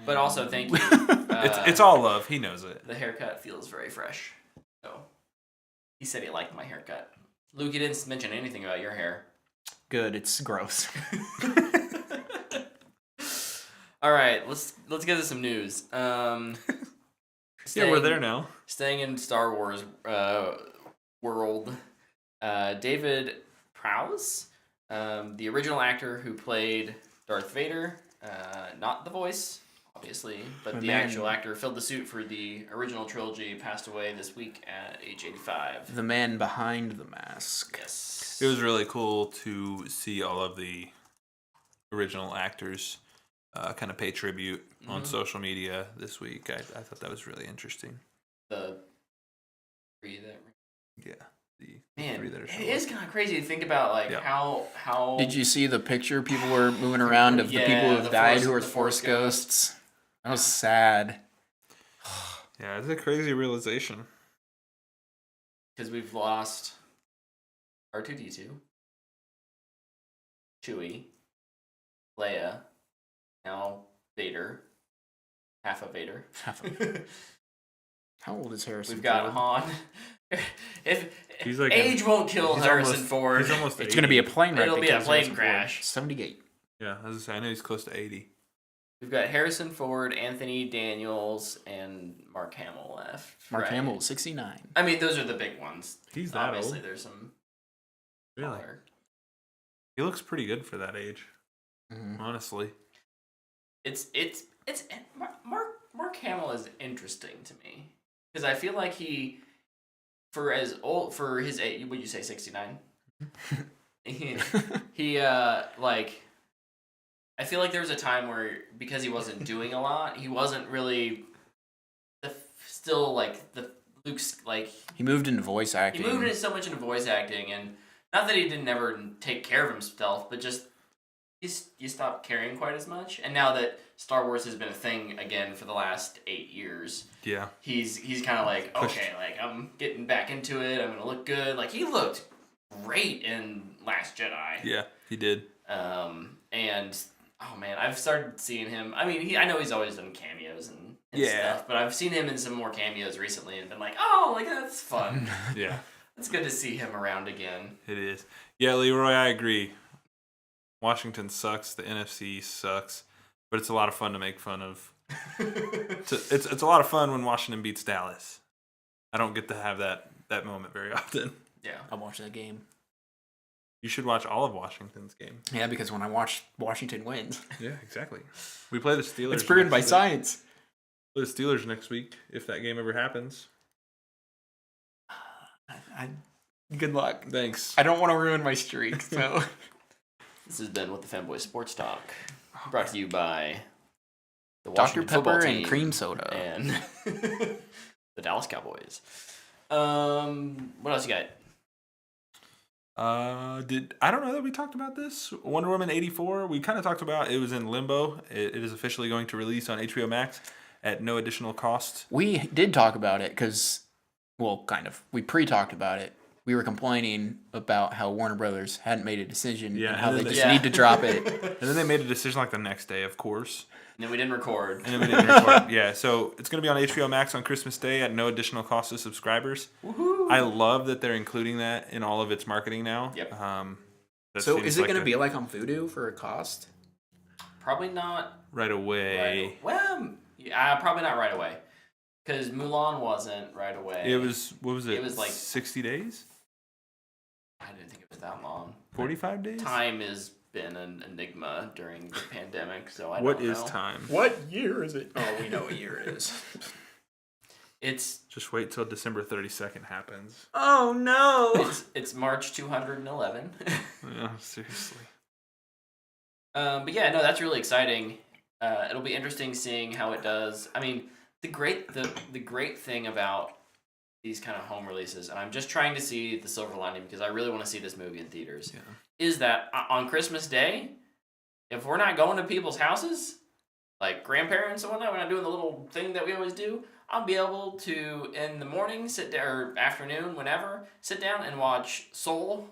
But also, thank you. It's all love. He knows it. The haircut feels very fresh. So, he said he liked my haircut. Luke, you didn't mention anything about your hair. Good, it's gross. All right, let's get to some news. Yeah, we're there now. Staying in Star Wars world, David Drowse, the original actor who played Darth Vader, not the voice, obviously, but the actual actor who filled the suit for the original trilogy, passed away this week at age 85. The man behind the mask. Yes. It was really cool to see all of the original actors kind of pay tribute on social media this week. I thought that was really interesting. The three that... Yeah. The Man, three that are it showing. is kind of crazy to think about, like, Yeah. how... Did you see the picture people were moving around of the people who have the died Force- who are the Force Force ghosts? That was sad. Yeah, it's a crazy realization. Because we've lost R2-D2, Chewie, Leia, now Vader, half of Vader. How old is Harrison? We've got Ford? Han. If He's like age won't kill he's Harrison almost- Ford, He's almost It's 80. going to be a plane wreck. It'll that be a kills plane Harrison Ford. crash. 78. Yeah, as I say, I know he's close to 80. we've got Harrison Ford, Anthony Daniels, and Mark Hamill left. Mark right? Hamill, 69. I mean, those are the big ones. He's that Obviously, old. there's some. Really? smaller. He looks pretty good for that age, Mhm. honestly. It's Mark Hamill is interesting to me because I feel like he, for his age, would you say 69? he like, I feel like there was a time where because he wasn't doing a lot, he wasn't really still like the Luke's like He moved into voice acting. he moved in so much into voice acting, and not that he didn't ever take care of himself, but just you stopped caring quite as much. And now that Star Wars has been a thing again for the last 8 years, Yeah. he's kind of like, Pushed. okay, like I'm getting back into it. I'm gonna look good. Like he looked great in Last Jedi. Yeah, he did. And oh man, I've started seeing him. I mean, I know he's always done cameos and Yeah. stuff, but I've seen him in some more cameos recently and been like, oh, like that's fun. Yeah, It's good to see him around again. it is. Yeah, Leroy, I agree. Washington sucks. The NFC sucks. But it's a lot of fun to make fun of. It's a lot of fun when Washington beats Dallas. I don't get to have that moment very often. Yeah. I'll watch that game. You should watch all of Washington's game. Yeah, because when I watch Washington wins, Yeah, exactly. We play the Steelers. it's proven by next week. science. Play the Steelers next week if that game ever happens. Good luck. Thanks. I don't want to ruin my streak, so. This has been With the Fanboy Sports Talk, brought to you by the Dr. Washington football Pepper team and cream soda. and the Dallas Cowboys. What else you got? I don't know that we talked about this. Wonder Woman 84. We kind of talked about it was in limbo. It is officially going to release on HBO Max at no additional cost. We did talk about it because, well, kind of. We pre-talked about it. We were complaining about how Warner Brothers hadn't made a decision Yeah, and how and they then just they- need to drop it. And then they made a decision like the next day, of course. And then we didn't record. And then we didn't record. Yeah, so it's going to be on HBO Max on Christmas Day at no additional cost to subscribers. Woohoo! I love that they're including that in all of its marketing now. Yep. So seems is it like going to a- be like on Vudu for a cost? Probably not right away? Well, yeah, probably not right away. Because Mulan wasn't right away. It was, what was it? It was like 60 days? I didn't think it was that long. 45 days? Time has been an enigma during the pandemic, so I What don't know. is time? What year is it? Oh, we know what year it is. It's Just wait till December 32nd happens. Oh no! it's March 211. Yeah, seriously. But yeah, no, that's really exciting. It'll be interesting seeing how it does. I mean, the great thing about these kind of home releases, and I'm just trying to see the silver lining because I really want to see this movie in theaters, is that on Christmas Day, if we're not going to people's houses, like grandparents and whatnot, we're not doing the little thing that we always do, I'll be able to, in the morning, sit down, or afternoon, whenever, sit down and watch Soul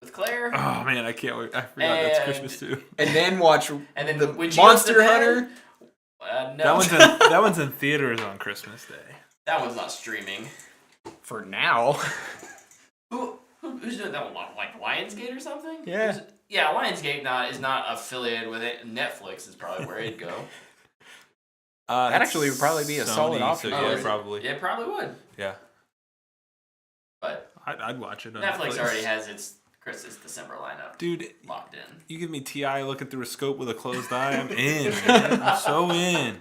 with Claire. Oh man, I can't wait. I forgot that's Christmas too. And then watch And then the when she goes to Monster bed, Hunter. No. That one's in theaters on Christmas Day. That one's not streaming. For now. Who's doing that one? Like Lionsgate or something? Yeah. Yeah, Lionsgate is not affiliated with it. Netflix is probably where it'd go. That actually would probably be a solid option. So Oh, yeah, is it? probably. Yeah, it probably would. Yeah, But I'd watch it. On Netflix already has its December lineup Dude, locked in. you give me T.I. looking through a scope with a closed eye, I'm in. Man. I'm so in.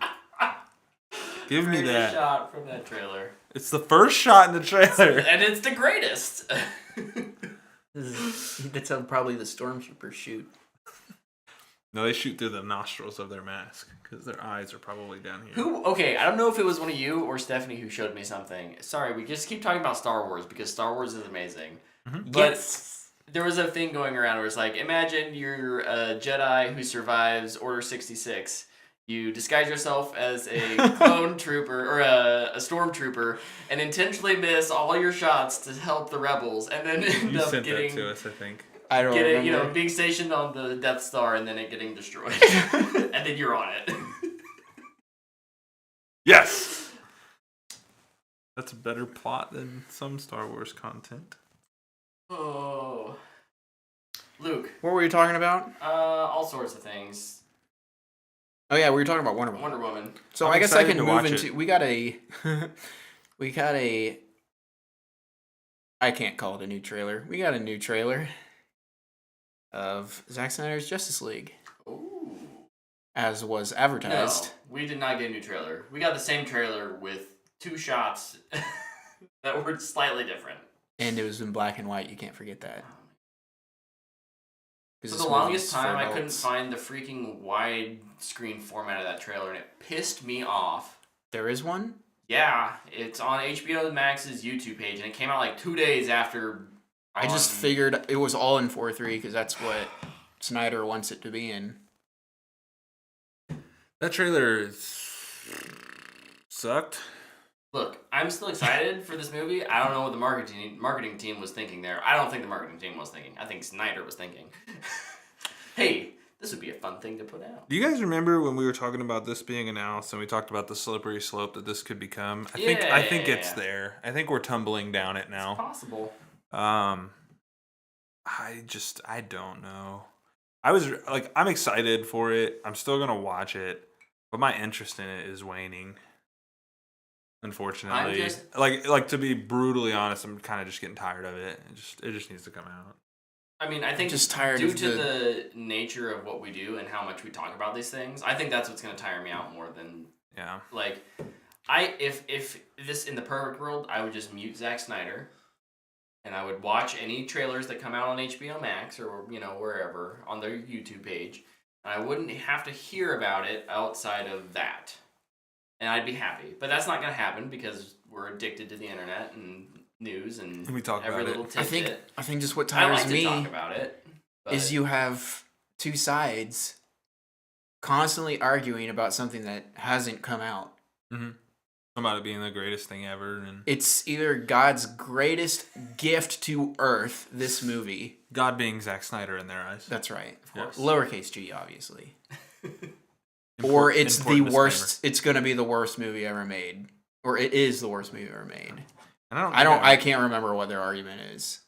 Give me Greatest that. shot from that trailer. It's the first shot in the trailer. And it's the greatest. That's how probably the Stormtrooper shoot. No, they shoot through the nostrils of their mask because their eyes are probably down here. Okay, I don't know if it was one of you or Stephanie who showed me something. Sorry, we just keep talking about Star Wars because Star Wars is amazing. Mm-hmm. But there was a thing going around where it's like, imagine you're a Jedi who survives Order 66. You disguise yourself as a clone trooper or a stormtrooper and intentionally miss all your shots to help the rebels, and then end You up sent getting that to us, I think. I don't remember. being stationed on the Death Star and then it getting destroyed, and then you're on it. Yes! That's a better plot than some Star Wars content. Oh, Luke. What were you talking about? All sorts of things. Oh yeah, we were talking about Wonder Woman. Wonder Woman. So I'm I guess I excited can to move watch into. it. We got a. I can't call it a new trailer. We got a new trailer of Zack Snyder's Justice League, Ooh. as was No, advertised. we did not get a new trailer. We got the same trailer with 2 shots that were slightly different. And it was in black and white. You can't forget that. For 'Cause the this longest movie's time, for I couldn't adults. find the freaking widescreen format of that trailer, and it pissed me off. There is one. Yeah, it's on HBO Max's YouTube page, and it came out like 2 days after. I just figured it was all in 4:3 because that's what Snyder wants it to be in. That trailer sucked. Look, I'm still excited for this movie. I don't know what the marketing team was thinking there. I don't think the marketing team was thinking. I think Snyder was thinking, hey, this would be a fun thing to put out. Do you guys remember when we were talking about this being announced and we talked about the slippery slope that this could become? I think it's there. I think we're tumbling down it now. It's possible. I don't know. I'm excited for it. I'm still gonna watch it, but my interest in it is waning. Unfortunately, like to be brutally honest, I'm kind of just getting tired of it. It just needs to come out. I mean, I think Just tired due of to the nature of what we do and how much we talk about these things, I think that's what's going to tire me out more than Yeah. like if this in the perfect world, I would just mute Zack Snyder and I would watch any trailers that come out on HBO Max or wherever on their YouTube page, and I wouldn't have to hear about it outside of that. And I'd be happy. But that's not going to happen because we're addicted to the internet and news and We talk every about little it. tidbit. I think just what I tires like to me talk about it. is but- you have two sides constantly arguing about something that hasn't come out. Mm-hmm. About it being the greatest thing ever, and It's either God's greatest gift to Earth, this movie. God being Zack Snyder in their eyes. That's right. Of Yes. course. Lowercase g, obviously. Or it's the Important worst. It's going to be the worst movie ever made. Or it is the worst movie ever made. disclaimer. I can't remember what their argument is.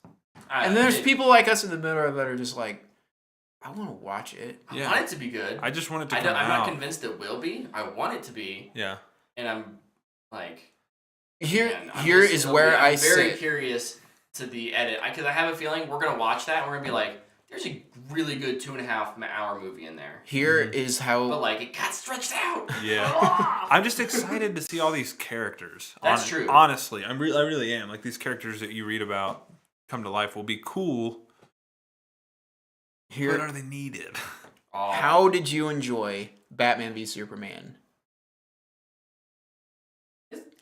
And there's people like us in the middle that are just like, I want to watch it. I want it to be good. I just want it to come I'm out. not convinced it will be. I want it to be. Yeah. And I'm like, Here I'm I very sit. curious to the edit because I have a feeling we're gonna watch that and we're gonna be like, there's a really good 2.5 hour movie in there. Here is how. But like, it got stretched out. Yeah. I'm just excited to see all these characters. That's true. Honestly, I really am. Like these characters that you read about come to life will be cool. Here, but are they needed? how did you enjoy Batman v Superman?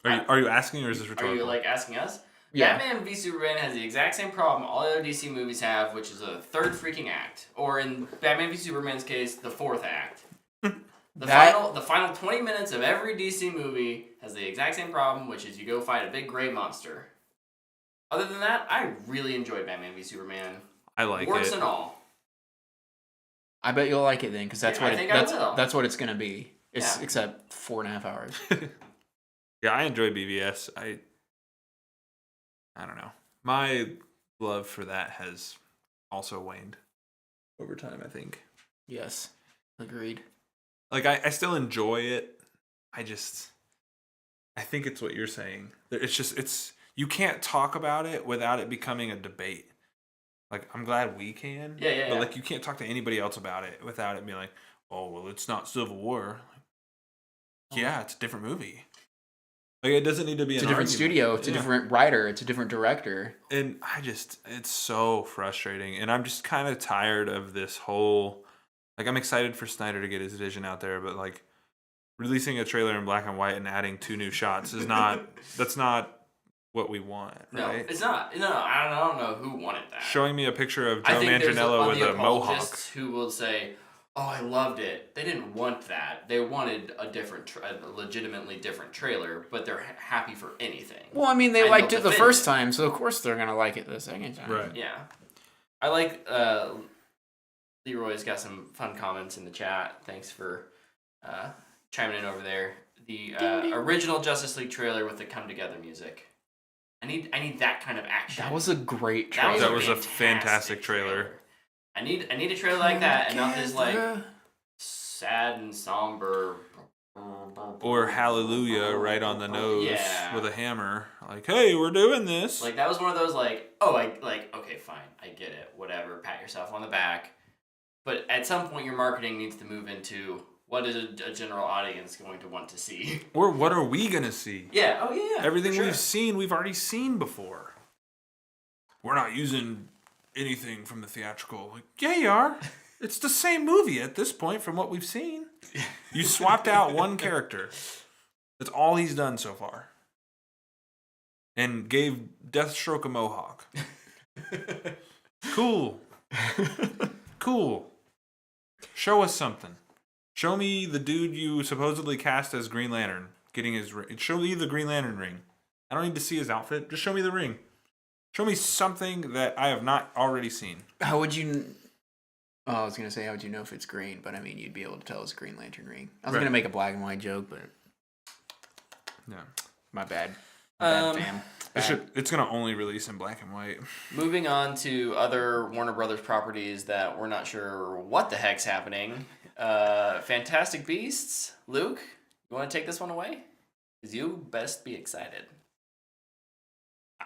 Are you asking or is this rhetorical? Are you like asking us? Yeah. Batman v Superman has the exact same problem all the other DC movies have, which is a third freaking act. Or in Batman v Superman's case, the fourth act. The final 20 minutes of every DC movie has the exact same problem, which is you go fight a big gray monster. Other than that, I really enjoyed Batman v Superman. I like Warts it. and all. I bet you'll like it then, because that's Yeah, that's what it's gonna be. Yeah. Except 4.5 hours. Yeah, I enjoy BVS. I don't know. My love for that has also waned over time, I think. Yes, agreed. Like I still enjoy it. I think it's what you're saying. It's you can't talk about it without it becoming a debate. Like I'm glad we can. Yeah. But like you can't talk to anybody else about it without it being like, oh well, it's not Civil War. Yeah, it's a different movie. Like it doesn't need to be It's an a different argument. studio. It's a different writer. It's a different director. And it's so frustrating. And I'm just kind of tired of this whole, like, I'm excited for Snyder to get his vision out there, but like releasing a trailer in black and white and adding 2 new shots that's not what we want, right? No, it's not. No, I don't know who wanted that. Showing me a picture of Joe I think there's Manganiello with the a mohawk. apologists who will say, "Oh, I loved it." They didn't want that. They wanted a legitimately different trailer, but they're happy for anything. Well, I mean, they And liked they'll it the defend first it. time, so of course they're gonna like it the second time. Right. Yeah, I like. Leroy's got some fun comments in the chat. Thanks for chiming in over there. The original Justice League trailer with the come together music. I need that kind of action. That was a great trailer. That was a fantastic trailer. I need a trailer like that, and not this like sad and somber. Or Hallelujah right on the nose Yeah. with a hammer. Like, hey, we're doing this. Like that was one of those okay, fine, I get it, whatever, pat yourself on the back. But at some point, your marketing needs to move into what is a general audience going to want to see. Or what are we going to see? Yeah. Oh yeah. Everything for sure. we've seen, we've already seen before. We're not using anything from the theatrical. Like, yeah, you are. It's the same movie at this point from what we've seen. You swapped out one character. That's all he's done so far. And gave Deathstroke a mohawk. Cool. Cool. Show us something. Show me the dude you supposedly cast as Green Lantern getting his ring. Show me the Green Lantern ring. I don't need to see his outfit. Just show me the ring. Show me something that I have not already seen. How would you... Oh, I was going to say, how would you know if it's green? But I mean, you'd be able to tell it's a Green Lantern ring. I was going to make a black and white joke, but... Yeah. My bad. Bad, fam. It's going to only release in black and white. Moving on to other Warner Brothers properties that we're not sure what the heck's happening. Fantastic Beasts. Luke, you want to take this one away? Because you best be excited.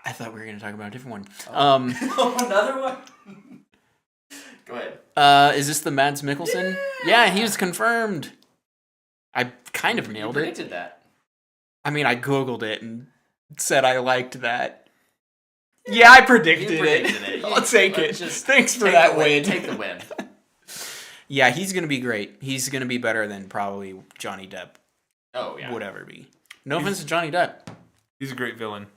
I thought we were going to talk about a different one. Another one? Go ahead. Is this the Mads Mikkelsen? Yeah, he was confirmed. I kind of nailed you it. predicted that. I mean, I Googled it and said I liked that. Yeah, I predicted it. I'll take it. Thanks for that win. Take the win. Yeah, he's going to be great. He's going to be better than probably Johnny Depp Oh, yeah. would ever be. No offense to Johnny Depp. He's a great villain.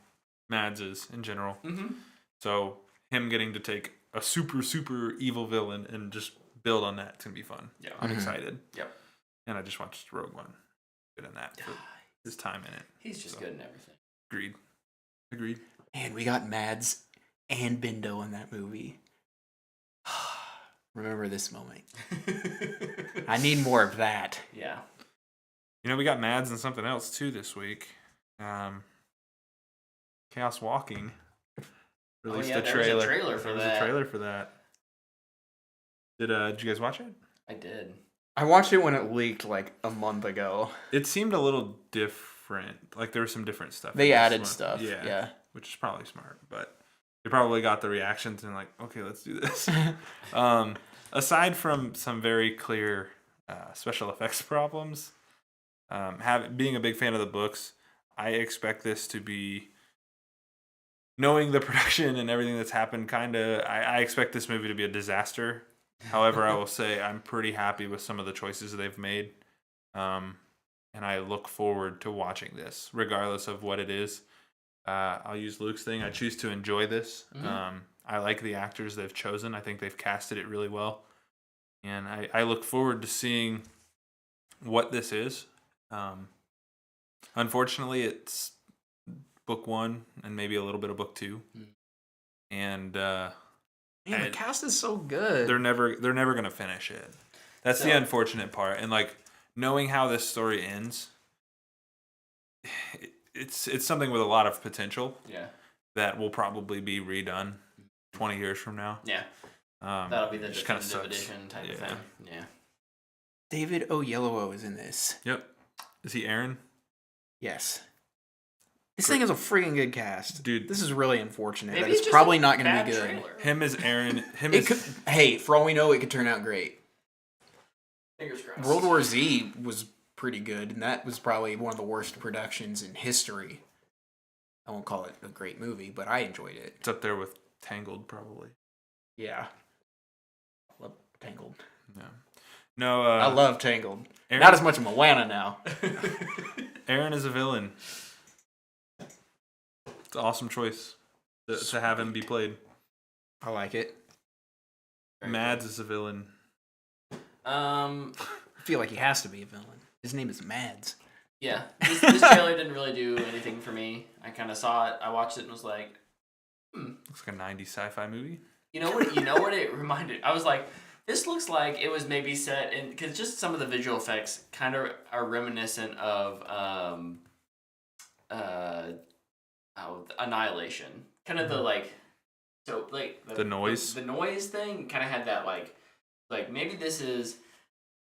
Mads is, in general. Mm-hmm. So, him getting to take a super, super evil villain and just build on that, it's going to be fun. Yeah. I'm excited. Yep. And I just watched Rogue One. Good in that. For his time in it. He's just good in everything. Agreed. Man, we got Mads and Bindo in that movie. Remember this moment. I need more of that. Yeah. You know, we got Mads and something else, too, this week. Chaos Walking released yeah, a there was a trailer. trailer for There was that. a trailer for that. Did you guys watch it? I did. I watched it when it leaked like a month ago. It seemed a little different. Like there was some different stuff. They in this added one. stuff. Yeah. Which is probably smart, but they probably got the reactions and like, okay, let's do this. Aside from some very clear special effects problems, being a big fan of the books, I expect this to be, knowing the production and everything that's happened, I expect this movie to be a disaster. However, I will say I'm pretty happy with some of the choices they've made. And I look forward to watching this, regardless of what it is. I'll use Luke's thing. I choose to enjoy this. Mm-hmm. I like the actors they've chosen. I think they've casted it really well. And I look forward to seeing what this is. Unfortunately, it's book 1 and maybe a little bit of book 2. And Man, the cast is so good. they're never going to finish it. That's the unfortunate part. And like knowing how this story ends, it's something with a lot of potential. Yeah. That will probably be redone 20 years from now. Yeah. That'll be the definitive edition type of Yeah. thing. Yeah. David Oyelowo is in this. Yep. Is he Aaron? Yes. This thing is a freaking good cast. Dude. This is really unfortunate. Maybe That it's just probably a not going to bad be good. trailer. Him as Aaron. Hey, for all we know, it could turn out great. Fingers crossed. World War Z was pretty good, and that was probably one of the worst productions in history. I won't call it a great movie, but I enjoyed it. It's up there with Tangled, probably. Yeah. Love Tangled. Yeah. No, I love Tangled. Aaron, Not as much of Moana now. Aaron is a villain. It's an awesome choice to have him be played. I like it. Mads is a villain. I feel like he has to be a villain. His name is Mads. Yeah. This trailer didn't really do anything for me. I kind of saw it. I watched it and was like, Looks like a 90s sci-fi movie. You know what it reminded? I was like, this looks like it was maybe set in, because just some of the visual effects kind of are reminiscent of Annihilation. Kind of the like, so like The noise? the noise thing kind of had that like maybe this is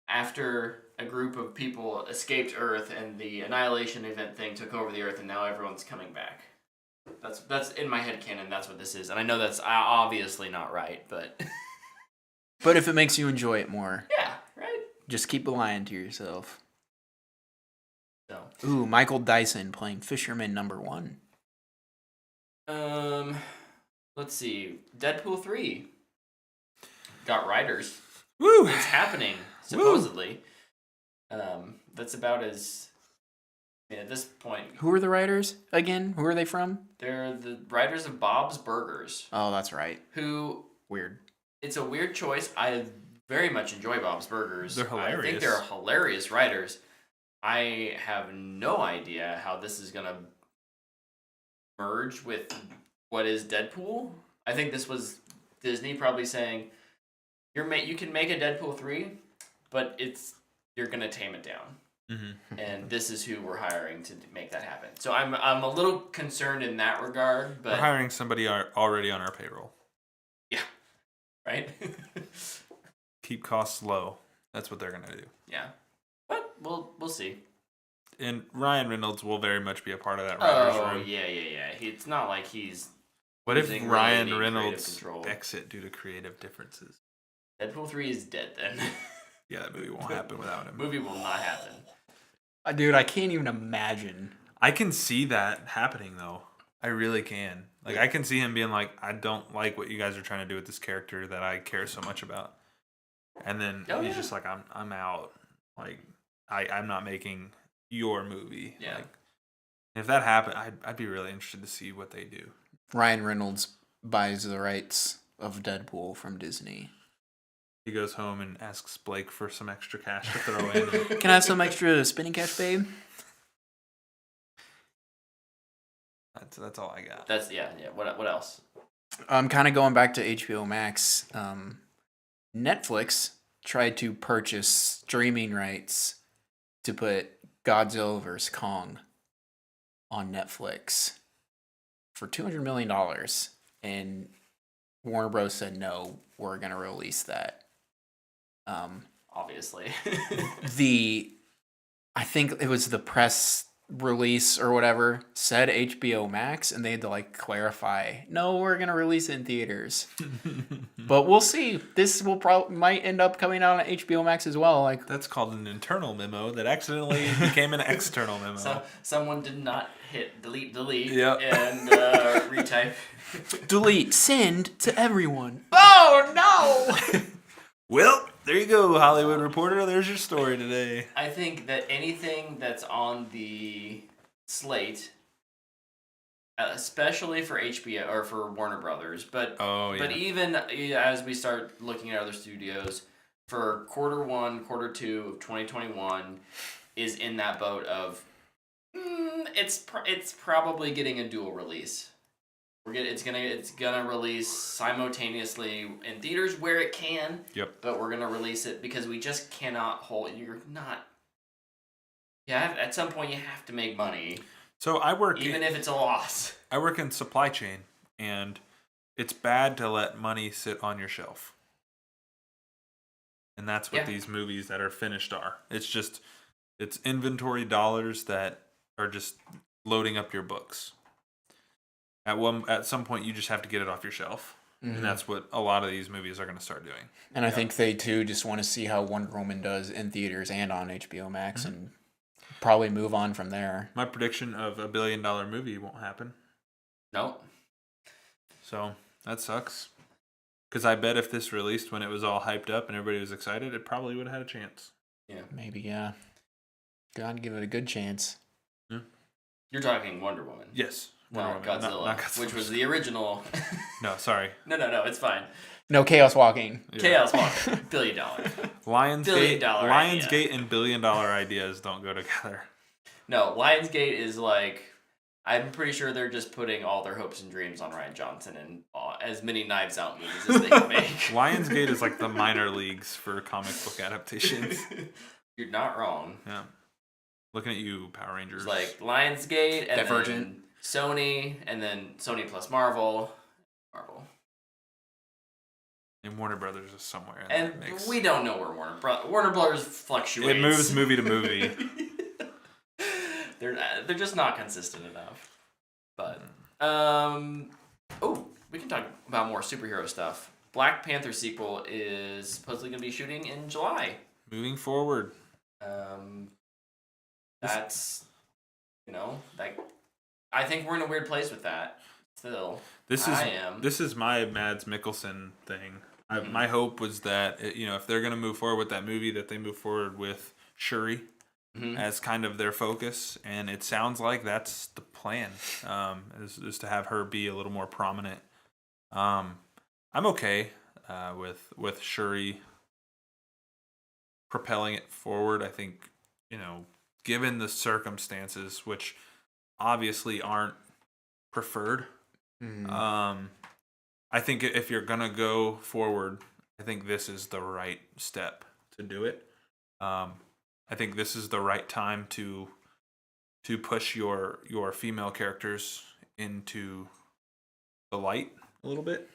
after a group of people escaped Earth and the Annihilation event thing took over the Earth and now everyone's coming back. That's in my head canon. That's what this is, and I know that's obviously not right, but But if it makes you enjoy it more, yeah, right. just keep lying to yourself. So, Ooh, Michael Dyson playing Fisherman #1. let's see. Deadpool 3 got writers. Woo! It's happening supposedly. That's about as. I mean, at this point, Who are the writers again? Who are they from? they're the writers of Bob's Burgers, Oh, that's right. who Weird. it's a weird choice. I very much enjoy Bob's Burgers. They're I think hilarious. they're hilarious writers. I have no idea how this is gonna merge with what is Deadpool. I think this was Disney probably saying, you can make a Deadpool 3, but you're gonna tame it down. Mm-hmm. And this is who we're hiring to make that happen. So I'm a little concerned in that regard, but We're hiring somebody already on our payroll. yeah, right. Keep costs low. That's what they're gonna do. Yeah, but we'll see. And Ryan Reynolds will very much be a part of that writers' Oh room. yeah. It's not like he's What if losing Ryan really any creative Reynolds control. exit due to creative differences? Deadpool 3 is dead then. Yeah, that movie won't happen without him. Movie will not happen. Dude, I can't even imagine. I can see that happening though. I really can. Like I can see him being like, I don't like what you guys are trying to do with this character that I care so much about. And then he's just like, I'm out. Like I'm not making your movie. Yeah. Like, if that happened, I'd be really interested to see what they do. Ryan Reynolds buys the rights of Deadpool from Disney. He goes home and asks Blake for some extra cash to throw in. Can I have some extra spinning cash, babe? That's all I got. That's yeah. What else? I'm kind of going back to HBO Max. Netflix tried to purchase streaming rights to put Godzilla vs. Kong on Netflix for $200 million. And Warner Bros. Said, no, we're going to release that. Obviously. I think it was the press release or whatever said HBO Max, and they had to like clarify, no, we're gonna release it in theaters. But we'll see. This might end up coming out on HBO Max as well. Like That's called an internal memo that accidentally became an external memo. So someone did not hit delete Yep. and retype. delete, send to everyone. Oh no! Well, there you go, Hollywood Reporter. There's your story today. I think that anything that's on the slate, especially for HBO or for Warner Brothers, but even as we start looking at other studios, for quarter 1, quarter 2 of 2021 is in that boat of it's probably getting a dual release. It's gonna release simultaneously in theaters where it can. Yep. But we're gonna release it because we just cannot hold. You're not. Yeah. At some point, you have to make money. So even if it's a loss. I work in supply chain, and it's bad to let money sit on your shelf. And that's what these movies that are finished are. It's inventory dollars that are just loading up your books. At some point, you just have to get it off your shelf. Mm-hmm. And that's what a lot of these movies are going to start doing. And I think they, too, just want to see how Wonder Woman does in theaters and on HBO Max and probably move on from there. My prediction of $1 billion movie won't happen. Nope. So, that sucks. Because I bet if this released when it was all hyped up and everybody was excited, it probably would have had a chance. Yeah. Maybe, yeah. God, give it a good chance. Yeah. You're talking Wonder Woman. Yes. Not Godzilla, not Godzilla, which was the original. No, sorry. No, it's fine. No, Chaos Walking. Yeah. Chaos Walking. $1 billion. Lionsgate and $1 billion ideas don't go together. No, Lionsgate is like, I'm pretty sure they're just putting all their hopes and dreams on Rian Johnson and as many Knives Out movies as they can make. Lionsgate is like the minor leagues for comic book adaptations. You're not wrong. Yeah. Looking at you, Power Rangers. It's like Lionsgate and Divergent. Then Sony, and then Sony plus Marvel. And Warner Brothers is somewhere in and that mix. We don't know where Warner Brothers fluctuates. It moves movie to movie. They're just not consistent enough. But we can talk about more superhero stuff. Black Panther sequel is supposedly going to be shooting in July. Moving forward. That's I think we're in a weird place with that. Still, This is my Mads Mikkelsen thing. My hope was that if they're going to move forward with that movie, that they move forward with Shuri as kind of their focus, and it sounds like that's the plan. Is to have her be a little more prominent. I'm okay with Shuri propelling it forward. I think given the circumstances, which obviously aren't preferred. I think if you're gonna go forward, I think this is the right step to do it. I think this is the right time to push your female characters into the light a little bit.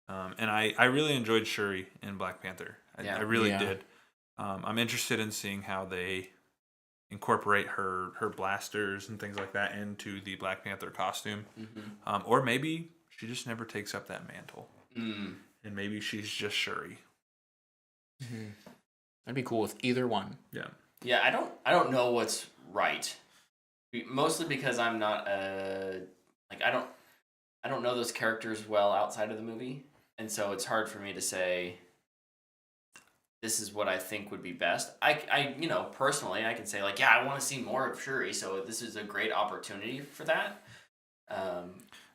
And I really enjoyed Shuri in Black Panther. I really did. I'm interested in seeing how they incorporate her blasters and things like that into the Black Panther costume. Or maybe she just never takes up that mantle. And maybe she's just Shuri. That'd be cool with either one. Yeah. Yeah, I don't know what's right. Mostly because I'm not I don't know those characters well outside of the movie. And so it's hard for me to say this is what I think would be best. I personally, I can say I want to see more of Shuri, so this is a great opportunity for that. I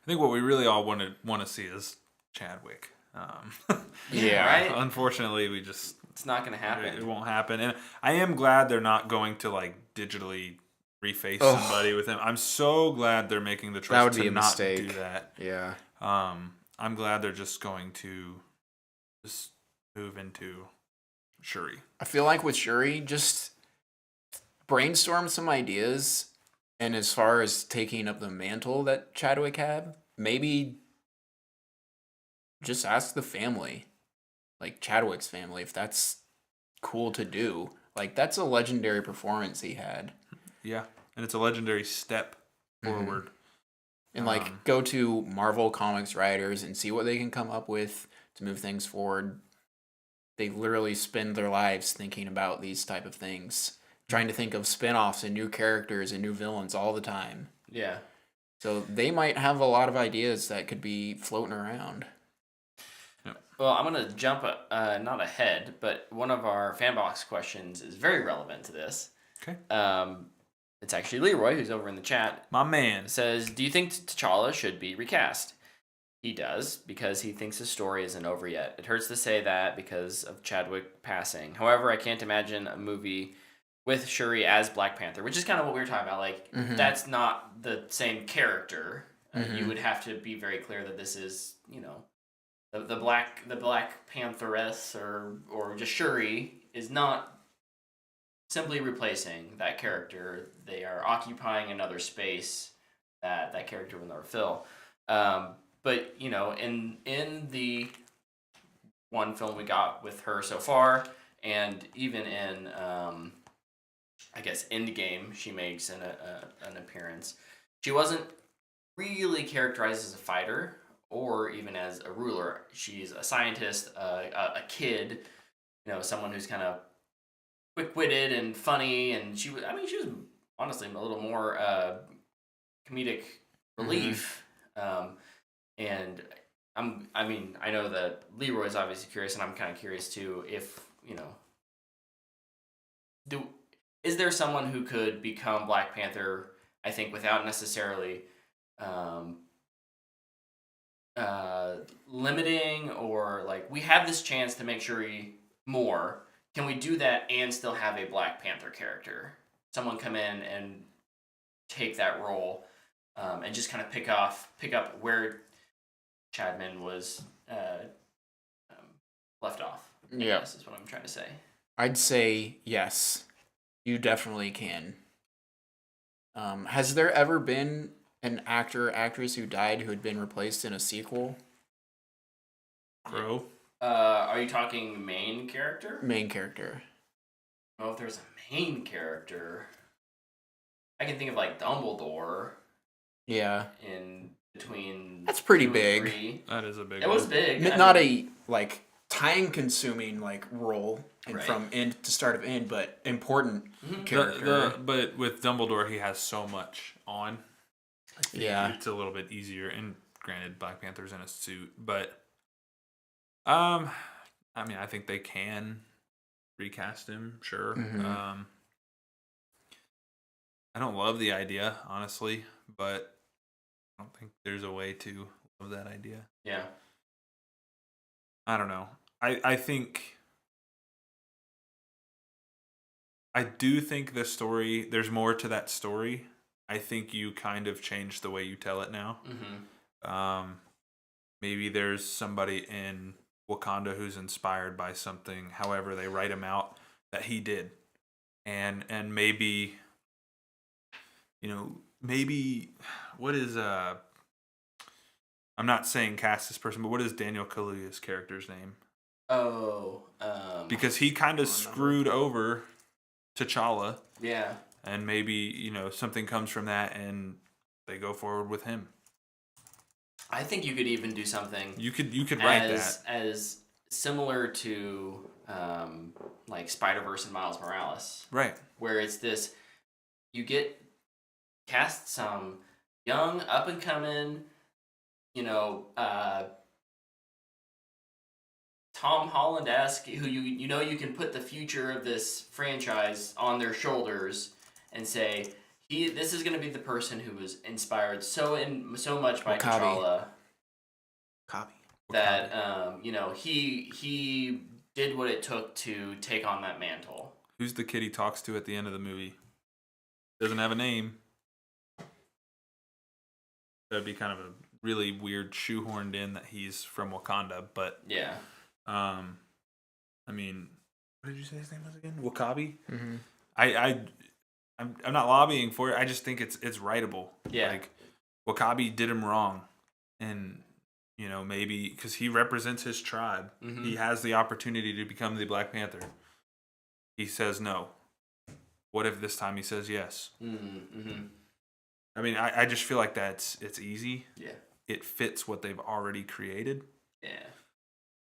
think what we really all want to see is Chadwick. Right? Unfortunately, it's not going to happen. It won't happen, and I am glad they're not going to digitally reface somebody with him. I'm so glad they're making the choice to not do that. Yeah. I'm glad they're just going to just move into Shuri. I feel like with Shuri, just brainstorm some ideas, and as far as taking up the mantle that Chadwick had, maybe just ask the family, like Chadwick's family, if that's cool to do. Like, that's a legendary performance he had. Yeah, and it's a legendary step forward. And like, go to Marvel Comics writers and see what they can come up with to move things forward. They literally spend their lives thinking about these type of things, trying to think of spin-offs and new characters and new villains all the time. Yeah. So they might have a lot of ideas that could be floating around. Well, I'm going to jump, not ahead, but one of our Fanbox questions is very relevant to this. Okay. It's actually Leroy, who's over in the chat. My man. It says, do you think T'Challa should be recast? He does, because he thinks his story isn't over yet. It hurts to say that because of Chadwick passing. However, I can't imagine a movie with Shuri as Black Panther, which is kind of what we were talking about. Like, that's not the same character. You would have to be very clear that this is, you know, the Black Pantheress or just Shuri is not simply replacing that character. They are occupying another space that that character will never fill. But you know, in the one film we got with her so far, and even in I guess Endgame, she makes an appearance. She wasn't really characterized as a fighter or even as a ruler. She's a scientist, a kid, you know, someone who's kind of quick-witted and funny, and she was honestly a little more comedic relief. And I know that Leroy is obviously curious, and I'm kind of curious too. If you know, is there someone who could become Black Panther? I think without necessarily limiting, or like, we have this chance to make Shuri more. Can we do that and still have a Black Panther character? Someone come in and take that role, and just kind of pick up where Chadman was left off. I guess is what I'm trying to say. I'd say yes. You definitely can. Has there ever been an actor or actress who died who had been replaced in a sequel? Crow. Are you talking main character? Main character. Well, if there's a main character, I can think of like Dumbledore. Yeah. In between. That's pretty 2 and big. 3. That is a big. It was big. Not a like time-consuming like role and Right. from end to start of end, but important character. But with Dumbledore, he has so much on. I think it's a little bit easier. And granted, Black Panther's in a suit, but I mean, I think they can recast him. Sure. I don't love the idea, honestly, but I don't think there's a way to love that idea. Yeah. I don't know. I do think the story, there's more to that story. I think you kind of changed the way you tell it now. Maybe there's somebody in Wakanda who's inspired by something, however they write him out, that he did. And maybe, you know, maybe, what is, I'm not saying cast this person, but what is Daniel Kaluuya's character's name? Because he kind of screwed over T'Challa. Yeah. And maybe, you know, something comes from that and they go forward with him. I think you could even do something. You could write that as similar to like Spider-Verse and Miles Morales. Right. Where it's this, you cast some young, up and coming, you know, Tom Holland-esque, who you know you can put the future of this franchise on their shoulders and say, this is going to be the person who was inspired so much by T'Challa that you know, he did what it took to take on that mantle. Who's the kid he talks to at the end of the movie? Doesn't have a name. That'd be kind of a really weird shoehorned in that he's from Wakanda, but yeah. I mean, what did you say his name was again? Wakabi? I'm not lobbying for it. I just think it's writable. Yeah. Like, Wakabi did him wrong. And, you know, maybe because he represents his tribe, he has the opportunity to become the Black Panther. he says no? What if this time he says yes? Mm-hmm. I mean, I just feel like it's easy. Yeah. It fits what they've already created. Yeah.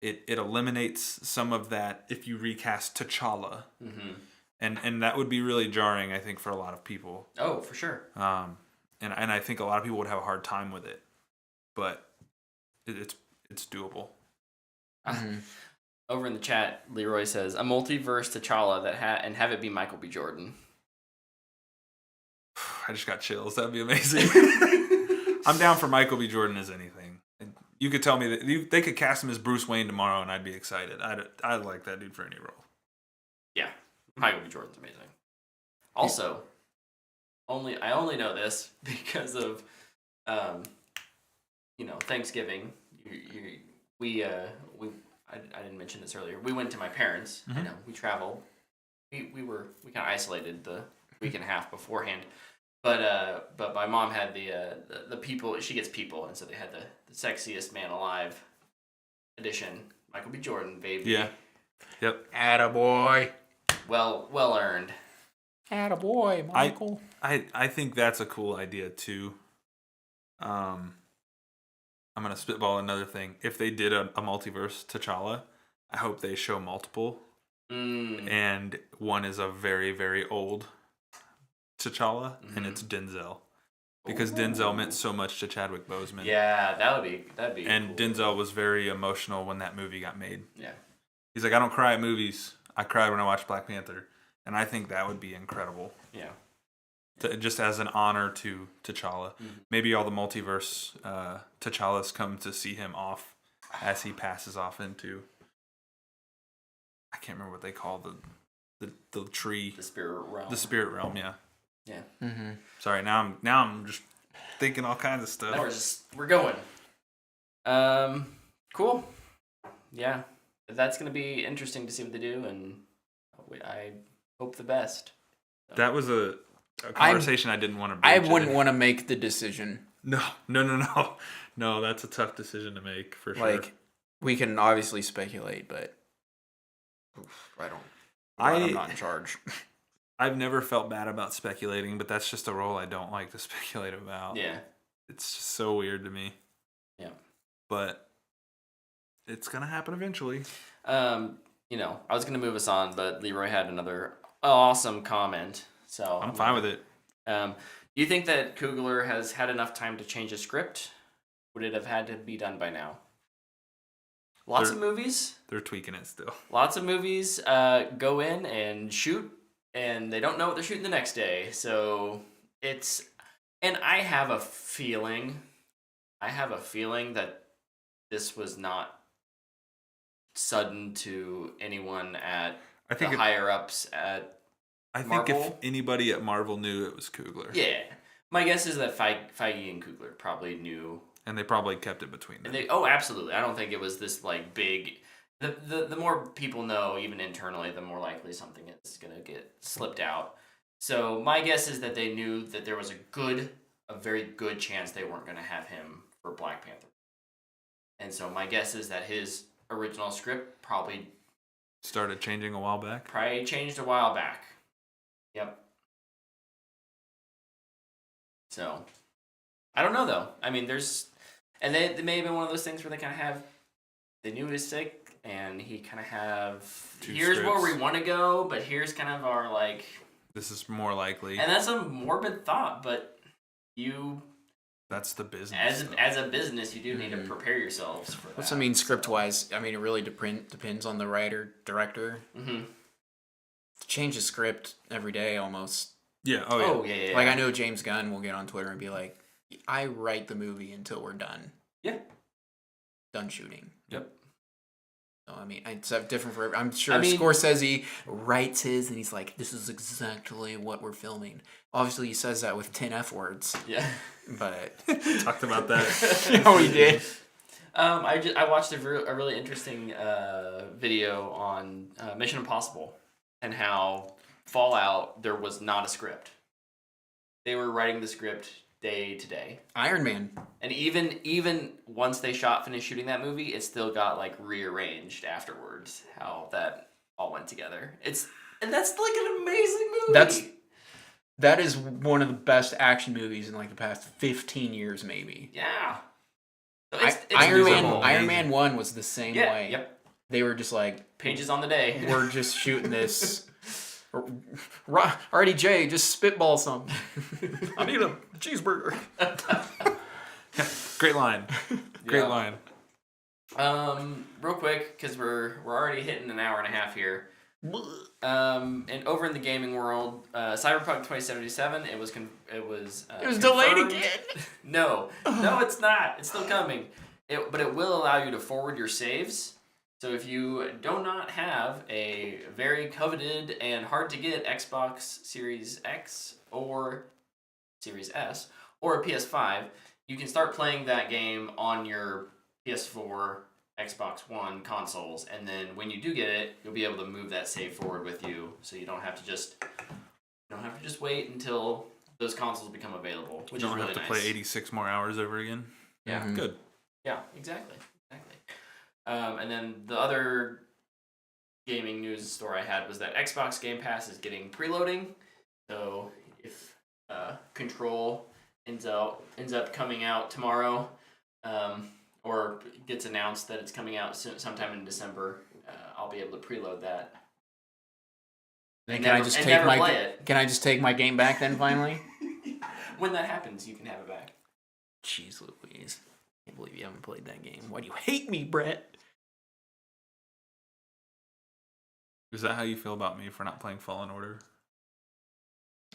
It eliminates some of that if you recast T'Challa. Mm-hmm. And that would be really jarring, I think, for a lot of people. Oh, for sure. And I think a lot of people would have a hard time with it, but it's doable. Mm-hmm. Over in the chat, Leroy says a multiverse T'Challa and have it be Michael B. Jordan. I just got chills. That'd be amazing. I'm down for Michael B. Jordan as anything. You could tell me that they could cast him as Bruce Wayne tomorrow, and I'd be excited. I'd like that dude for any role. Yeah, Michael B. Jordan's amazing. Also, I only know this because of, Thanksgiving. I didn't mention this earlier. We went to my parents. Mm-hmm. I know we traveled. We kind of isolated the week and a half beforehand. But my mom had the people. She gets people, and so they had the sexiest man alive edition. Michael B. Jordan, baby. Yeah. Yep. Attaboy. Well earned. Attaboy, Michael. I think that's a cool idea too. I'm gonna spitball another thing. If they did a multiverse T'Challa, I hope they show multiple. And one is a very, very old T'Challa, and it's Denzel. Because Denzel meant so much to Chadwick Boseman. Yeah, that'd be And cool. Denzel was very emotional when that movie got made. Yeah. He's like, I don't cry at movies. I cried when I watched Black Panther. And I think that would be incredible. Yeah. Just as an honor to T'Challa. Mm-hmm. Maybe all the multiverse T'Challas come to see him off as he passes off into, I can't remember what they call the tree. The spirit realm. The spirit realm, yeah. Yeah. Mm-hmm. Sorry, now I'm just thinking all kinds of stuff. Now we're going. Cool. Yeah. That's gonna be interesting to see what they do, and I hope the best. That was a conversation I didn't want to I breach. wouldn't want to make the decision. No, that's a tough decision to make for sure. Like, we can obviously speculate, but I'm not in charge. I've never felt bad about speculating, but that's just a role I don't like to speculate about. Yeah. It's just so weird to me. Yeah. But it's gonna happen eventually. I was gonna move us on, but Leroy had another awesome comment. So I'm fine with it. Do you think that Coogler has had enough time to change a script? Would it have had to be done by now? Lots of movies. They're tweaking it still. Lots of movies go in and shoot, and they don't know what they're shooting the next day. So and I have a feeling that this was not sudden to anyone at the higher ups at I think if Marvel? anybody at Marvel knew, it was Coogler. Yeah. My guess is that Feige and Coogler probably knew. And they probably kept it between them. Absolutely. I don't think it was this like big. The more people know, even internally, the more likely something is going to get slipped out. So my guess is that they knew that there was a very good chance they weren't going to have him for Black Panther. And so my guess is that his original script probably started changing a while back. Probably changed a while back. Yep. So, I don't know though. I mean, they may have been one of those things where they knew he was sick, and he kind of have, here's where we want to go, but here's kind of our like. This is more likely. And that's a morbid thought, but that's the business. As a business, you do need to prepare yourselves for that. What's I mean, script-wise, I mean, it really depends on the writer, director. Mm-hmm. Change the script every day almost. Yeah. Oh, yeah. Like, I know James Gunn will get on Twitter and be like, I write the movie until we're done. Yeah. Done shooting. Yep. So, I mean, it's different for. I'm sure Scorsese writes his, and he's like, "This is exactly what we're filming." Obviously, he says that with 10 F words. Yeah. But talked about that. Oh, he did. I watched a really interesting video on Mission Impossible and how Fallout there was not a script. They were writing the script day to day. Iron Man. And even once they finished shooting that movie, it still got like rearranged afterwards. How that all went together. And that's like an amazing movie. That is one of the best action movies in like the past 15 years, maybe. Yeah. So Iron Man 1 was the same way. Yep. They were just like, pages on the day. We're just shooting this. RDJ, just spitball something. I need a cheeseburger. Great line. Great line. Real quick, because we're already hitting an hour and a half here. And over in the gaming world, Cyberpunk 2077, it was delayed again. No, it's not. It's still coming. But it will allow you to forward your saves. So if you do not have a very coveted and hard to get Xbox Series X or Series S or a PS5, you can start playing that game on your PS4, Xbox One consoles, and then when you do get it, you'll be able to move that save forward with you, so you don't have to just wait until those consoles become available. Which you don't is have really to nice. play 86 more hours over again. Yeah, Good. Yeah, exactly. And then the other gaming news story I had was that Xbox Game Pass is getting preloading. So if Control ends up coming out tomorrow, or gets announced that it's coming out sometime in December, I'll be able to preload that. And can I just take my game back then finally? When that happens, you can have it back. Jeez Louise. I can't believe you haven't played that game. Why do you hate me, Brett? Is that how you feel about me for not playing Fallen Order?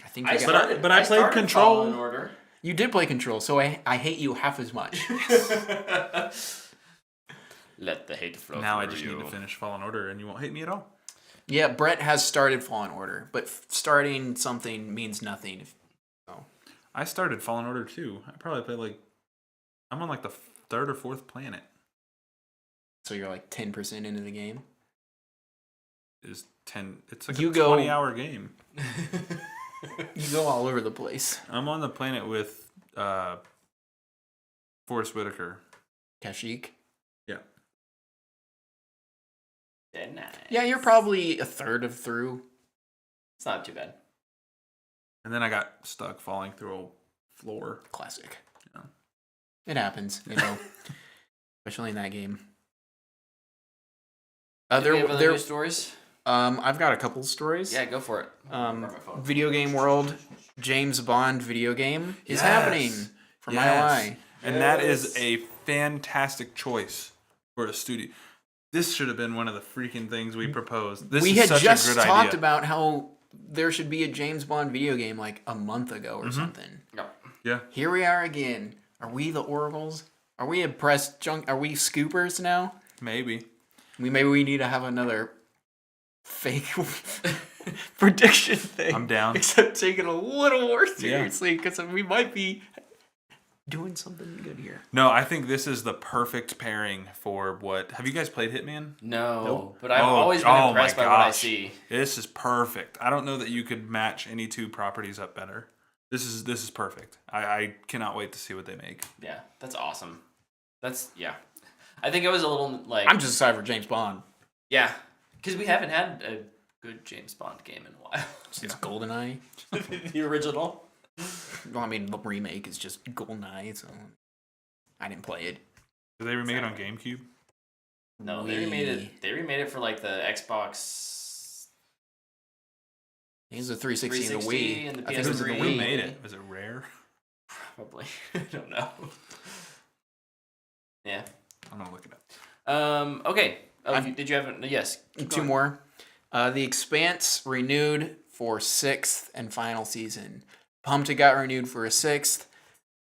I think I played Control. Fallen Order. You did play Control, so I hate you half as much. Let the hate flow. Now I just need to finish Fallen Order, and you won't hate me at all. Yeah, Brett has started Fallen Order, but starting something means nothing. I started Fallen Order too. I probably played I'm on the third or fourth planet. So you're 10% into the game? It's a 20-hour game. You go all over the place. I'm on the planet with Forrest Whitaker. Kashyyyk? Yeah. Nice. Yeah, you're probably a third of through. It's not too bad. And then I got stuck falling through a floor. Classic. Yeah. It happens, especially in that game. Do you have other news stories? I've got a couple stories. Yeah, go for it. Video game world, James Bond video game is happening for my eye. And that is a fantastic choice for a studio. This should have been one of the freaking things we proposed. We had just talked about how there should be a James Bond video game a month ago or something. Yeah. Here we are again. Are we the oracles? Are we impressed junk? Are we scoopers now? Maybe. Maybe we need to have another fake prediction thing. I'm down. Except take it a little more seriously because we might be doing something good here. No, I think this is the perfect pairing for what... Have you guys played Hitman? No, Nope. But I've always been impressed by what I see. This is perfect. I don't know that you could match any two properties up better. This is perfect. I cannot wait to see what they make. Yeah, that's awesome. I think it was a little I'm just excited for James Bond. Yeah, because we haven't had a good James Bond game in a while. Since GoldenEye. The original. Well, I mean, the remake is just GoldenEye, so I didn't play it. Did they remake it on GameCube? No, they remade it. They remade it for the Xbox. I think it was the 360 and the Wii. And the I think it was the PS3. Who Wii. made it? Was it Rare? Probably. I don't know. Yeah. I'm gonna look it up. Okay. Did you have yes? Two more. The Expanse renewed for 6th and final season. Pumped it got renewed for a 6th.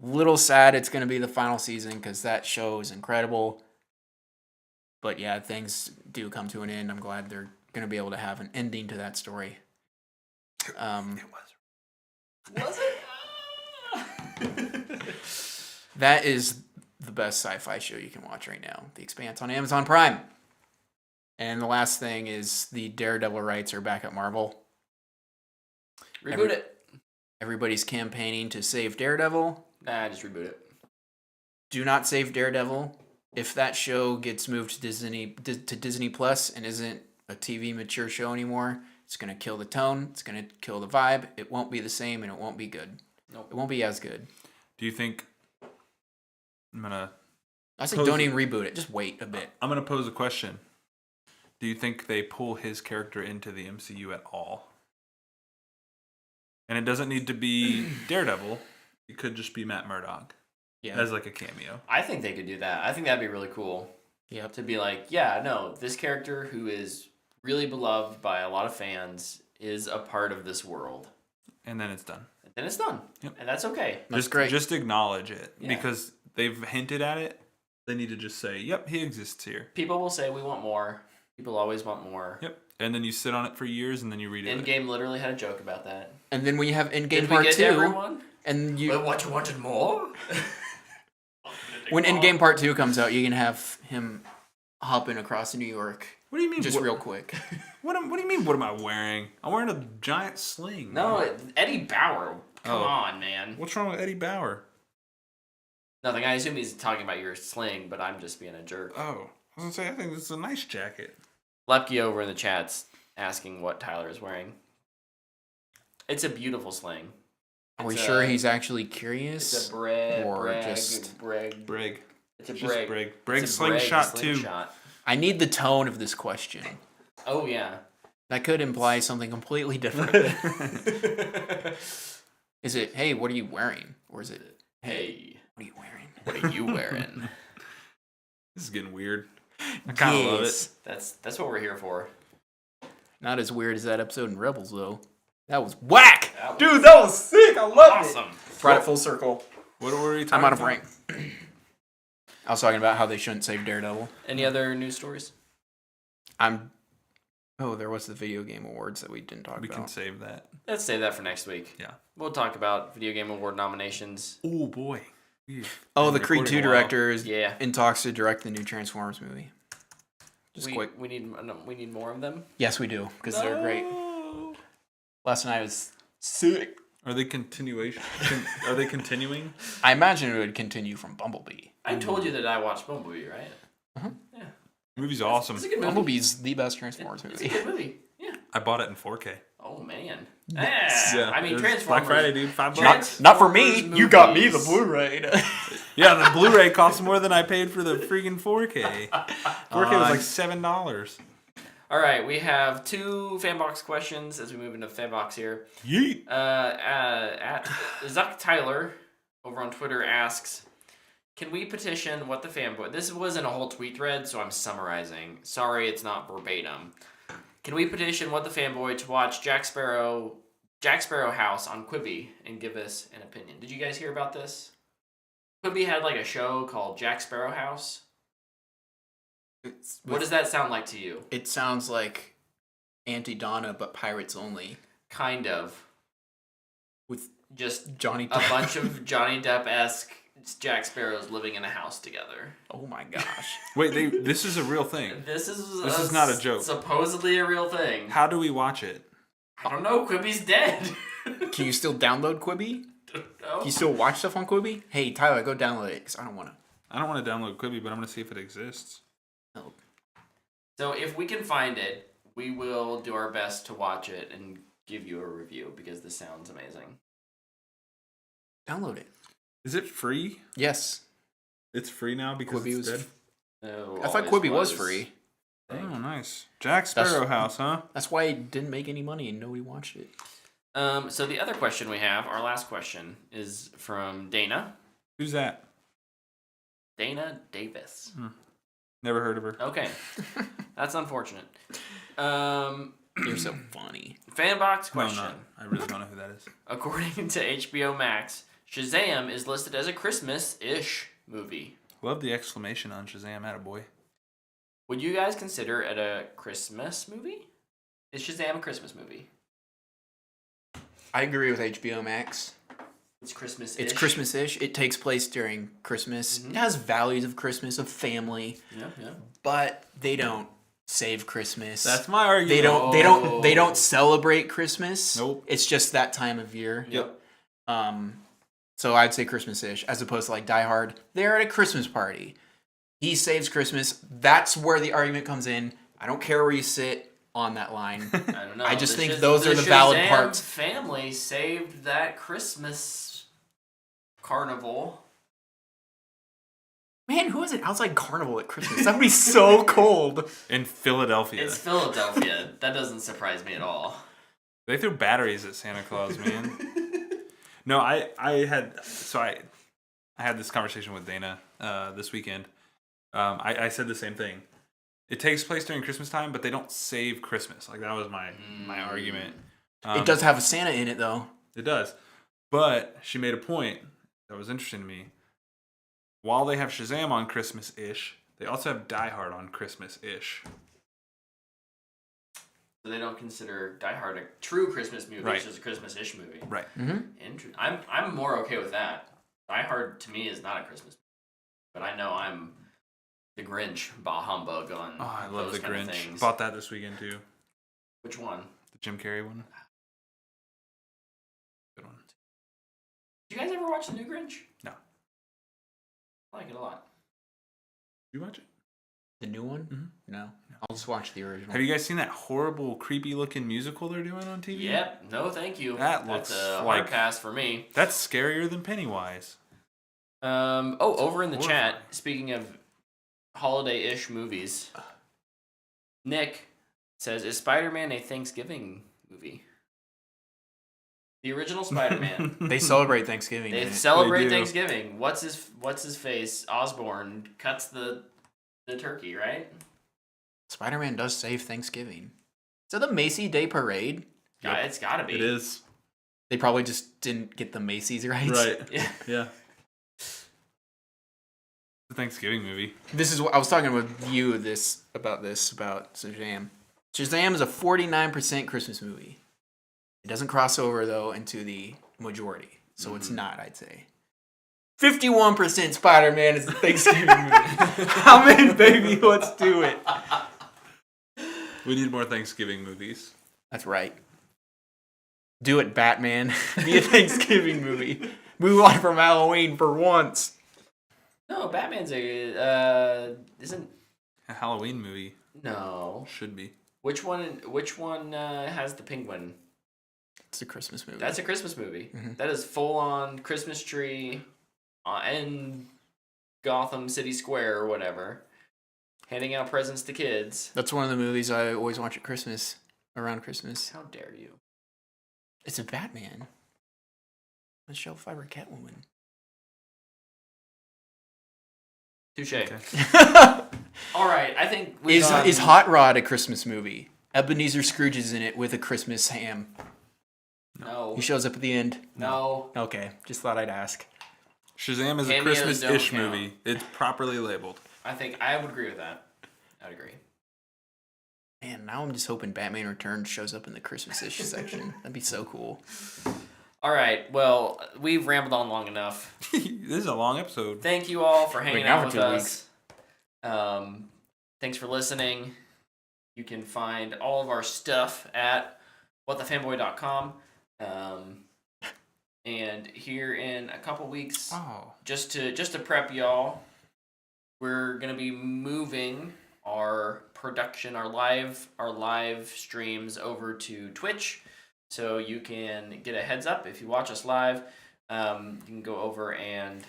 Little sad it's going to be the final season because that show is incredible. But yeah, things do come to an end. I'm glad they're going to be able to have an ending to that story. It was. Was it? That is the best sci-fi show you can watch right now. The Expanse on Amazon Prime. And the last thing is the Daredevil rights are back at Marvel. Reboot it. Everybody's campaigning to save Daredevil. Nah, just reboot it. Do not save Daredevil. If that show gets moved to Disney Plus and isn't a TV mature show anymore, It's going to kill the tone. It's going to kill the vibe. It won't be the same, and it won't be good. Nope. It won't be as good. Do you think I say don't even reboot it. Just wait a bit. I'm gonna pose a question. Do you think they pull his character into the MCU at all? And it doesn't need to be Daredevil. It could just be Matt Murdock as like a cameo. I think they could do that. I think that'd be really cool. Yep. To be like, yeah, no, this character who is really beloved by a lot of fans is a part of this world. And then it's done. And then it's done. Yep. And that's okay. That's great. Just acknowledge it. Yeah. Because they've hinted at it. They need to just say, yep, he exists here. People will say we want more. People always want more. Yep. And then you sit on it for years and then you read it. Endgame literally had a joke about that. And then when you have Endgame Did Part we get 2, everyone? and you What, you wanted more? when Endgame Part 2 comes out, you can have him hopping across New York. What do you mean? Just real quick. What do you mean? What am I wearing? I'm wearing a giant sling. No, Eddie Bauer. Come Oh. on, man. What's wrong with Eddie Bauer? Nothing. I assume he's talking about your sling, but I'm just being a jerk. Oh, I was gonna say I think this is a nice jacket. Lepke over in the chat's asking what Tyler is wearing. It's a beautiful sling. Are we It's sure a- he's actually curious? It's a brag. or brag, just brag. Brig. It's a Just brag. Brig. It's Brig a slingshot too. slingshot. I need the tone of this question. Oh yeah. That could imply something completely different. Is it, hey, what are you wearing? Or is it, Hey, what are you wearing? what are you wearing? This is getting weird. I kind of love it. Yes. That's what we're here for. Not as weird as that episode in Rebels, though. That was whack! That was Dude, that was sick! I loved awesome. it! Brought it full circle. What were you talking I'm out of about? rank. I was talking about how they shouldn't save Daredevil. Any other news stories? Oh, there was the video game awards that we didn't talk We about. can save that. Let's save that for next week. Yeah. We'll talk about video game award nominations. Oh boy. Oh, the Creed 2 director is Yeah. in talks to direct the new Transformers movie. Just we, quick. We need more of them. Yes, we do, because they're great. Last night was sick. Are they continuation? Are they continuing? I imagine it would continue from Bumblebee. I told you that I watched Bumblebee, right? Uh-huh. Yeah. The movie's awesome. It's a good movie. Bumblebee's the best Transformers It's a movie. good movie. Yeah. I bought it in 4K. Oh man. Yes. Yeah. I mean, it was Transformers. Black Friday, dude. $5. Not for me. Transformers You got me the movies. Blu-ray. Yeah, the Blu-ray costs more than I paid for the freaking 4K. 4K was like $7. All right, we have 2 Fanbox questions as we move into Fanbox here. Yeet. At Zuck Tyler over on Twitter asks, can we petition what the fanboy... This wasn't a whole tweet thread, so I'm summarizing. Sorry, it's not verbatim. Can we petition what the fanboy to watch Jack Sparrow House on Quibi and give us an opinion? Did you guys hear about this? Quibi had like a show called Jack Sparrow House. What does that sound like to you? It sounds like Anti-Donna, but pirates only. Kind of. With Just Johnny a Depp. bunch of Johnny Depp-esque Jack Sparrows living in a house together. Oh my gosh. Wait, this is a real thing. This is not a joke. Supposedly a real thing. How do we watch it? I don't know. Quibi's dead. Can you still download Quibi? No. Can you still watch stuff on Quibi? Hey, Tyler, go download it, because I don't want to. I don't want to download Quibi, but I'm going to see if it exists. No. So if we can find it, we will do our best to watch it and give you a review because this sounds amazing. Download it. Is it free? Yes. It's free now because Quibi it's was. dead? No, I thought Quibi was free. Oh, nice. Jack Sparrow House, huh? That's why it didn't make any money and nobody watched it. So the other question we have, our last question, is from Dana. Who's that? Dana Davis. Never heard of her. Okay. That's unfortunate. You're so funny. Fanbox No, question. not. I really don't know who that is. According to HBO Max, Shazam is listed as a Christmas-ish movie. Love the exclamation on Shazam, attaboy. Would you guys consider it a Christmas movie? Is Shazam a Christmas movie? I agree with HBO Max. It's Christmas-ish. It's Christmas-ish. It takes place during Christmas. Mhm. It has values of Christmas, of family, Yeah, yeah. but they don't save Christmas. That's my argument. They don't celebrate Christmas. Nope. It's just that time of year. Yep. So I'd say Christmas-ish, as opposed to like Die Hard. They're at a Christmas party. He saves Christmas. That's where the argument comes in. I don't care where you sit. on that line. I don't know. I just think Shaz- those are the valid Shazam parts. Family saved that Christmas carnival. Man, who is it outside Carnival at Christmas? That would be so cold. In Philadelphia. It's Philadelphia. That doesn't surprise me at all. They threw batteries at Santa Claus, man. No, I had this conversation with Dana this weekend. I said the same thing. It takes place during Christmas time, but they don't save Christmas. Like, that was my argument. It does have a Santa in it, though. It does. But she made a point that was interesting to me. While they have Shazam on Christmas-ish, they also have Die Hard on Christmas-ish. So they don't consider Die Hard a true Christmas movie, Right. it's just a Christmas-ish movie. Right. Interesting. I'm more okay with that. Die Hard to me is not a Christmas movie, but I know I'm the Grinch, bah humbug on. Oh, I love those the kind of Grinch. things. Bought that this weekend too. Which one? The Jim Carrey one. Good one. Did you guys ever watch the new Grinch? No. I like it a lot. You watch it? The new one? Mhm. No. I'll just watch the original. Have you guys seen that horrible, creepy-looking musical they're doing on TV? Yep. No, thank you. That That's looks a hard like- pass for me. That's scarier than Pennywise. Over in the chat, Horrifying. speaking of holiday-ish movies, Nick says, "Is Spider-Man a Thanksgiving movie?" The original Spider-Man. They celebrate Thanksgiving. They in it. celebrate They do. Thanksgiving. What's his face? Osborn cuts the turkey, right? Spider-Man does save Thanksgiving. Is that the Macy Day Parade? Yeah, it's gotta be. It is. They probably just didn't get the Macy's right. Right. Yeah. Yeah. The Thanksgiving movie. This is what I was talking with you about Shazam. Shazam is a 49% Christmas movie. It doesn't cross over though into the majority, so it's not. I'd say 51% Spider-Man is the Thanksgiving movie. I'm in, baby. Let's do it. We need more Thanksgiving movies. That's right. Do it, Batman. Be a Thanksgiving movie. Move on from Halloween for once. No, Batman's isn't. A Halloween movie No. should be. Which one has the penguin? It's a Christmas movie. That's a Christmas movie. Mhm. That is full on Christmas tree, in Gotham City Square or whatever, handing out presents to kids. That's one of the movies I always watch at Christmas, around Christmas. How dare you? It's a Batman. Michelle Pfeiffer Catwoman. Touche. Okay. All right, I think we've Is Hot Rod a Christmas movie? Ebenezer Scrooge is in it with a Christmas ham. No. He shows up at the end. No. Okay, just thought I'd ask. Shazam is a Cameos Christmas-ish don't count. movie. It's properly labeled. I think I would agree with that. I'd agree. Man, now I'm just hoping Batman Returns shows up in the Christmas-ish section. That'd be so cool. All right, well, we've rambled on long enough. This is a long episode. Thank you all for hanging Wait, now out for with 2 us. Thanks for listening. You can find all of our stuff at whatthefanboy.com. And here in a couple weeks, Oh. just to prep y'all, we're gonna be moving our production, our live streams over to Twitch, so you can get a heads up if you watch us live. You can go over and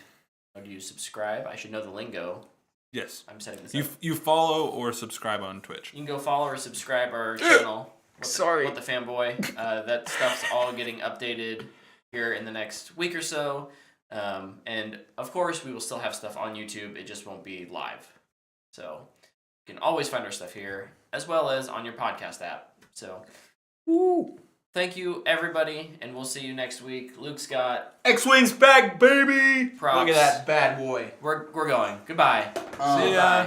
how do you subscribe? I should know the lingo. Yes. I'm setting this up. You follow or subscribe on Twitch. You can go follow or subscribe our channel. Sorry. What the Fanboy. That stuff's all getting updated here in the next week or so. And of course, we will still have stuff on YouTube. It just won't be live. So you can always find our stuff here, as well as on your podcast app. So, Woo. thank you, everybody, and we'll see you next week. Luke Scott, X-Wing's back, baby! props. Look at that bad boy. We're going. Goodbye. Oh, See ya.